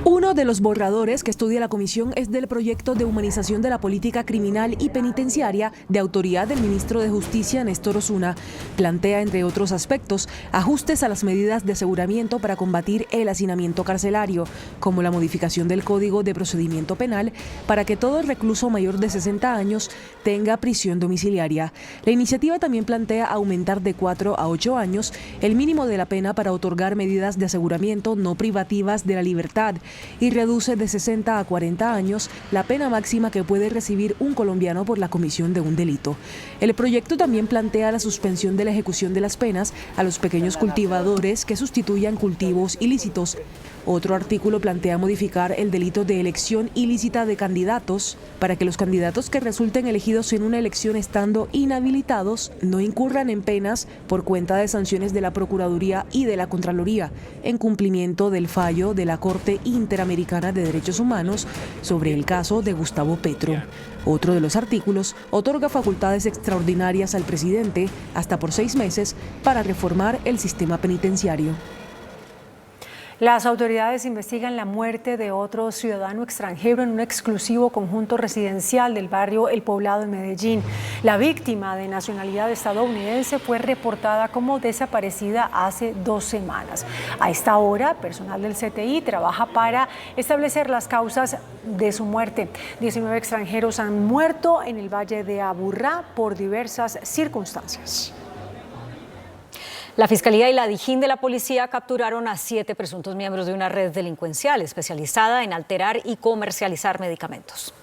Uno de los borradores que estudia la comisión es del proyecto de humanización de la política criminal y penitenciaria de autoridad del ministro de Justicia, Néstor Osuna. Plantea, entre otros aspectos, ajustes a las medidas de aseguramiento para combatir el hacinamiento carcelario, como la modificación del Código de Procedimiento Penal para que todo recluso mayor de 60 años tenga prisión domiciliaria. La iniciativa también plantea aumentar de 4 a 8 años el mínimo de la pena para otorgar medidas de aseguramiento no privativas de la libertad y reduce de 60 a 40 años la pena máxima que puede recibir un colombiano por la comisión de un delito. El proyecto también plantea la suspensión de la ejecución de las penas a los pequeños cultivadores que sustituyan cultivos ilícitos. Otro artículo plantea modificar el delito de elección ilícita de candidatos para que los candidatos que resulten elegidos en una elección estando inhabilitados no incurran en penas por cuenta de sanciones de la Procuraduría y de la Contraloría, en cumplimiento del fallo de la Corte Interamericana de Derechos Humanos sobre el caso de Gustavo Petro. Otro de los artículos otorga facultades extraordinarias al presidente hasta por 6 meses para reformar el sistema penitenciario. Las autoridades investigan la muerte de otro ciudadano extranjero en un exclusivo conjunto residencial del barrio El Poblado en Medellín. La víctima, de nacionalidad estadounidense, fue reportada como desaparecida hace 2 semanas. A esta hora, personal del CTI trabaja para establecer las causas de su muerte. 19 extranjeros han muerto en el Valle de Aburrá por diversas circunstancias. La Fiscalía y la Dijín de la policía capturaron a 7 presuntos miembros de una red delincuencial especializada en alterar y comercializar medicamentos.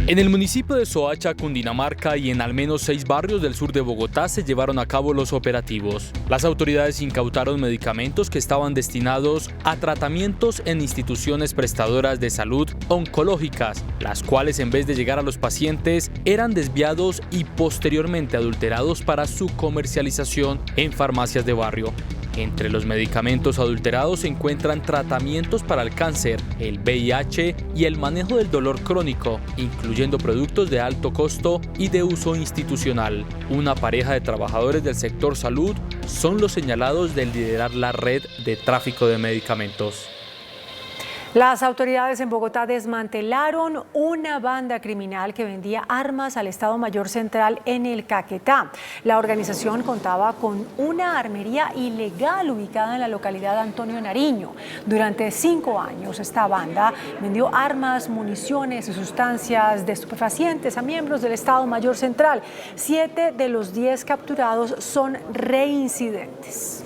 En el municipio de Soacha, Cundinamarca, y en al menos 6 barrios del sur de Bogotá se llevaron a cabo los operativos. Las autoridades incautaron medicamentos que estaban destinados a tratamientos en instituciones prestadoras de salud oncológicas, las cuales, en vez de llegar a los pacientes, eran desviados y posteriormente adulterados para su comercialización en farmacias de barrio. Entre los medicamentos adulterados se encuentran tratamientos para el cáncer, el VIH y el manejo del dolor crónico, incluyendo productos de alto costo y de uso institucional. Una pareja de trabajadores del sector salud son los señalados de liderar la red de tráfico de medicamentos. Las autoridades en Bogotá desmantelaron una banda criminal que vendía armas al Estado Mayor Central en el Caquetá. La organización contaba con una armería ilegal ubicada en la localidad de Antonio Nariño. Durante 5 años, esta banda vendió armas, municiones y sustancias de estupefacientes a miembros del Estado Mayor Central. 7 de los 10 capturados son reincidentes.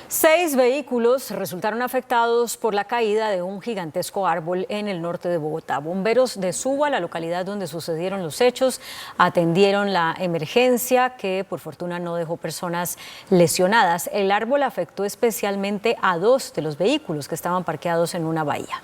6 vehículos resultaron afectados por la caída de un gigantesco árbol en el norte de Bogotá. Bomberos de Suba, la localidad donde sucedieron los hechos, atendieron la emergencia que por fortuna no dejó personas lesionadas. El árbol afectó especialmente a 2 de los vehículos que estaban parqueados en una bahía.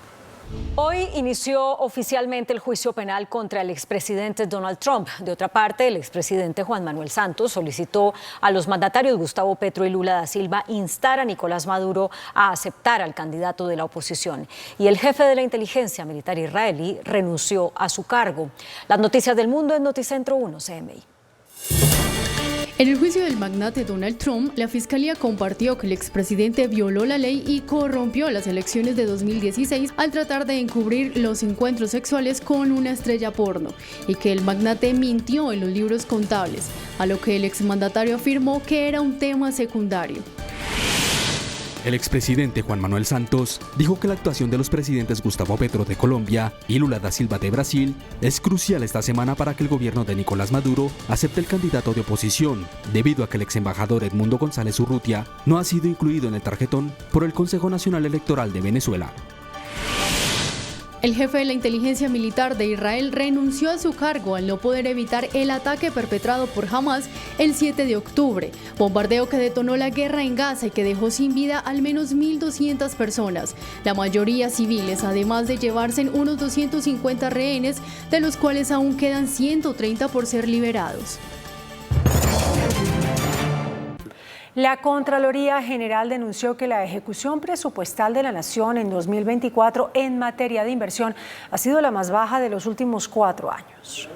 Hoy inició oficialmente el juicio penal contra el expresidente Donald Trump. De otra parte, el expresidente Juan Manuel Santos solicitó a los mandatarios Gustavo Petro y Lula da Silva instar a Nicolás Maduro a aceptar al candidato de la oposición. Y el jefe de la inteligencia militar israelí renunció a su cargo. Las noticias del mundo en Noticentro 1 CMI. En el juicio del magnate Donald Trump, la fiscalía compartió que el expresidente violó la ley y corrompió las elecciones de 2016 al tratar de encubrir los encuentros sexuales con una estrella porno y que el magnate mintió en los libros contables, a lo que el exmandatario afirmó que era un tema secundario. El expresidente Juan Manuel Santos dijo que la actuación de los presidentes Gustavo Petro de Colombia y Lula da Silva de Brasil es crucial esta semana para que el gobierno de Nicolás Maduro acepte el candidato de oposición, debido a que el ex embajador Edmundo González Urrutia no ha sido incluido en el tarjetón por el Consejo Nacional Electoral de Venezuela. El jefe de la inteligencia militar de Israel renunció a su cargo al no poder evitar el ataque perpetrado por Hamas el 7 de octubre, bombardeo que detonó la guerra en Gaza y que dejó sin vida al menos 1.200 personas, la mayoría civiles, además de llevarse unos 250 rehenes, de los cuales aún quedan 130 por ser liberados. La Contraloría General denunció que la ejecución presupuestal de la Nación en 2024 en materia de inversión ha sido la más baja de los últimos 4 años.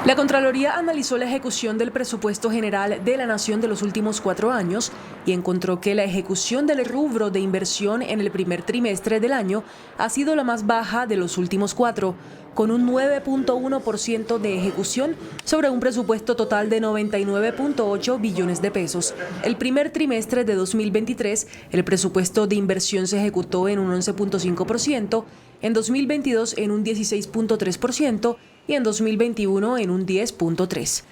La Contraloría analizó la ejecución del presupuesto general de la Nación de los últimos 4 años y encontró que la ejecución del rubro de inversión en el primer trimestre del año ha sido la más baja de los últimos 4, con un 9.1% de ejecución sobre un presupuesto total de 99.8 billones de pesos. El primer trimestre de 2023, el presupuesto de inversión se ejecutó en un 11.5%, en 2022 en un 16.3% y en 2021 en un 10.3%.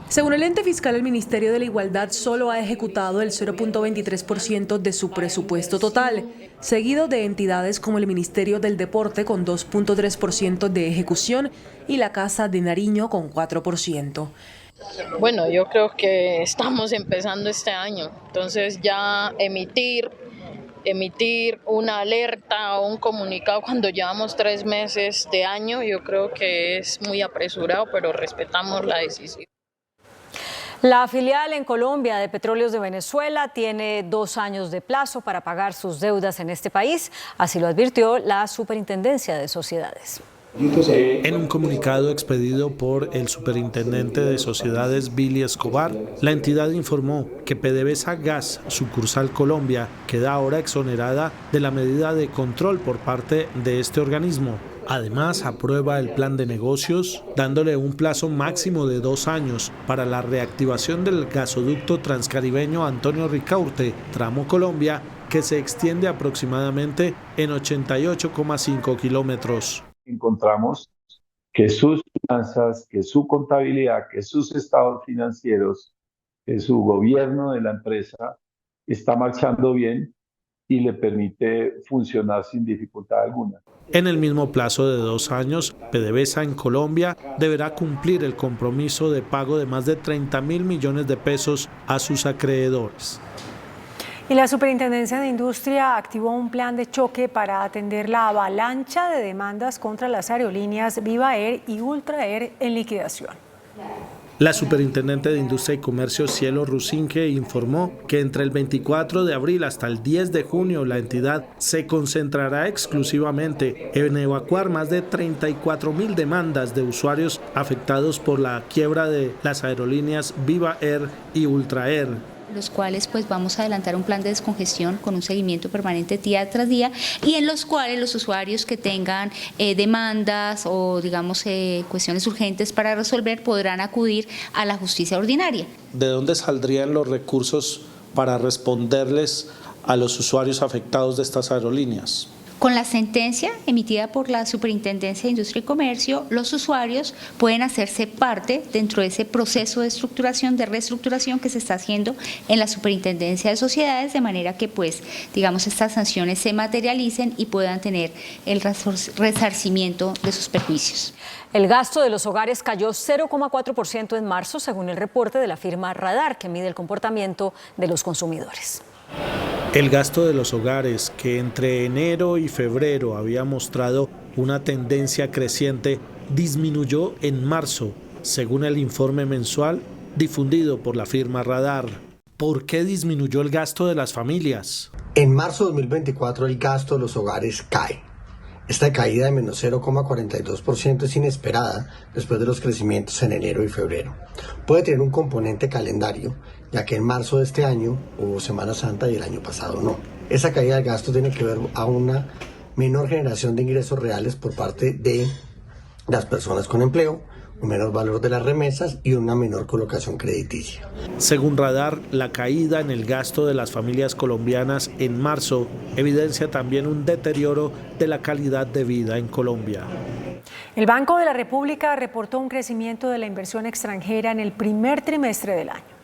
Según el ente fiscal, el Ministerio de la Igualdad solo ha ejecutado el 0.23% de su presupuesto total, seguido de entidades como el Ministerio del Deporte con 2.3% de ejecución y la Casa de Nariño con 4%. Bueno, yo creo que estamos empezando este año, entonces ya emitir una alerta o un comunicado cuando llevamos 3 meses de año, yo creo que es muy apresurado, pero respetamos la decisión. La filial en Colombia de Petróleos de Venezuela tiene 2 años de plazo para pagar sus deudas en este país, así lo advirtió la Superintendencia de Sociedades. En un comunicado expedido por el superintendente de sociedades Billy Escobar, la entidad informó que PDVSA Gas, sucursal Colombia, queda ahora exonerada de la medida de control por parte de este organismo. Además, aprueba el plan de negocios, dándole un plazo máximo de 2 años para la reactivación del gasoducto transcaribeño Antonio Ricaurte, tramo Colombia, que se extiende aproximadamente en 88,5 kilómetros. Encontramos que sus finanzas, que su contabilidad, que sus estados financieros, que su gobierno de la empresa está marchando bien y le permite funcionar sin dificultad alguna. En el mismo plazo de 2 años, PDVSA en Colombia deberá cumplir el compromiso de pago de más de 30.000 millones de pesos a sus acreedores. Y la Superintendencia de Industria activó un plan de choque para atender la avalancha de demandas contra las aerolíneas Viva Air y Ultra Air en liquidación. La superintendente de Industria y Comercio, Cielo Rusinque, informó que entre el 24 de abril hasta el 10 de junio la entidad se concentrará exclusivamente en evacuar más de 34.000 demandas de usuarios afectados por la quiebra de las aerolíneas Viva Air y Ultra Air, los cuales pues vamos a adelantar un plan de descongestión con un seguimiento permanente día tras día y en los cuales los usuarios que tengan demandas o digamos cuestiones urgentes para resolver podrán acudir a la justicia ordinaria. ¿De dónde saldrían los recursos para responderles a los usuarios afectados de estas aerolíneas? Con la sentencia emitida por la Superintendencia de Industria y Comercio, los usuarios pueden hacerse parte dentro de ese proceso de estructuración, de reestructuración que se está haciendo en la Superintendencia de Sociedades, de manera que pues digamos estas sanciones se materialicen y puedan tener el resarcimiento de sus perjuicios. El gasto de los hogares cayó 0,4% en marzo, según el reporte de la firma Radar, que mide el comportamiento de los consumidores. El gasto de los hogares, que entre enero y febrero había mostrado una tendencia creciente, disminuyó en marzo, según el informe mensual difundido por la firma Radar. ¿Por qué disminuyó el gasto de las familias? En marzo de 2024 el gasto de los hogares cae. Esta caída de menos 0,42% es inesperada después de los crecimientos en enero y febrero. Puede tener un componente calendario, ya que en marzo de este año hubo Semana Santa y el año pasado no. Esa caída del gasto tiene que ver a una menor generación de ingresos reales por parte de las personas con empleo, un menor valor de las remesas y una menor colocación crediticia. Según Radar, la caída en el gasto de las familias colombianas en marzo evidencia también un deterioro de la calidad de vida en Colombia. El Banco de la República reportó un crecimiento de la inversión extranjera en el primer trimestre del año.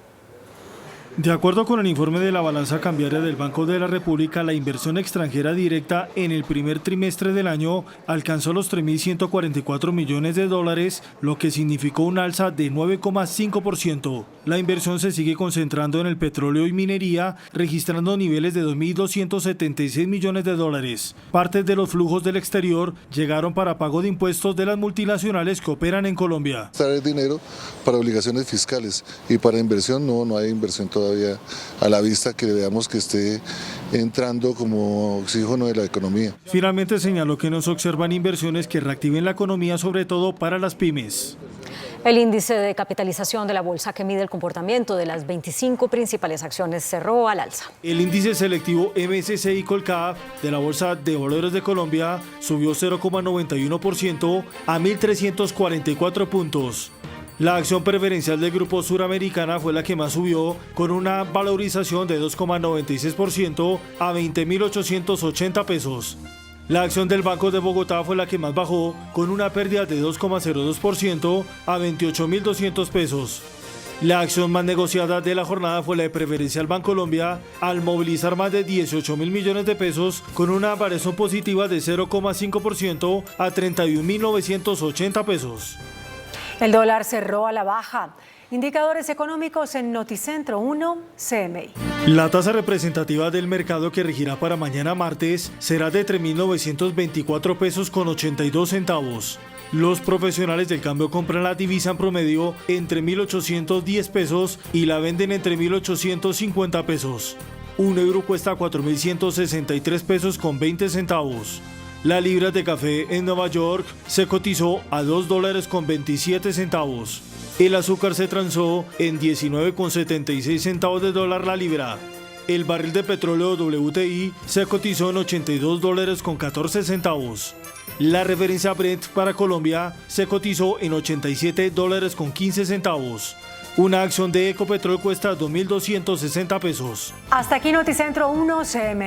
De acuerdo con el informe de la balanza cambiaria del Banco de la República, la inversión extranjera directa en el primer trimestre del año alcanzó los 3.144 millones de dólares, lo que significó un alza de 9,5%. La inversión se sigue concentrando en el petróleo y minería, registrando niveles de 2.276 millones de dólares. Partes de los flujos del exterior llegaron para pago de impuestos de las multinacionales que operan en Colombia. Traer dinero para obligaciones fiscales y para inversión no hay inversión todavía a la vista que veamos que esté entrando como oxígeno de la economía. Finalmente señaló que no se observan inversiones que reactiven la economía, sobre todo para las pymes. El índice de capitalización de la bolsa, que mide el comportamiento de las 25 principales acciones, cerró al alza. El índice selectivo MSCI Colcap de la Bolsa de Valores de Colombia subió 0,91% a 1.344 puntos. La acción preferencial del Grupo Suramericana fue la que más subió, con una valorización de 2,96% a 20.880 pesos. La acción del Banco de Bogotá fue la que más bajó, con una pérdida de 2,02% a 28.200 pesos. La acción más negociada de la jornada fue la de Preferencial Bancolombia, al movilizar más de 18.000 millones de pesos, con una variación positiva de 0,5% a 31.980 pesos. El dólar cerró a la baja. Indicadores económicos en Noticentro 1, CMI. La tasa representativa del mercado que regirá para mañana martes será de 3.924 pesos con 82 centavos. Los profesionales del cambio compran la divisa en promedio entre 1.810 pesos y la venden entre 1.850 pesos. Un euro cuesta 4.163 pesos con 20 centavos. La libra de café en Nueva York se cotizó a $2.27. El azúcar se transó en 19,76 centavos de dólar la libra. El barril de petróleo WTI se cotizó en $82.14. La referencia Brent para Colombia se cotizó en $87.15. Una acción de Ecopetrol cuesta $2.260. Hasta aquí Noticentro 1 CM.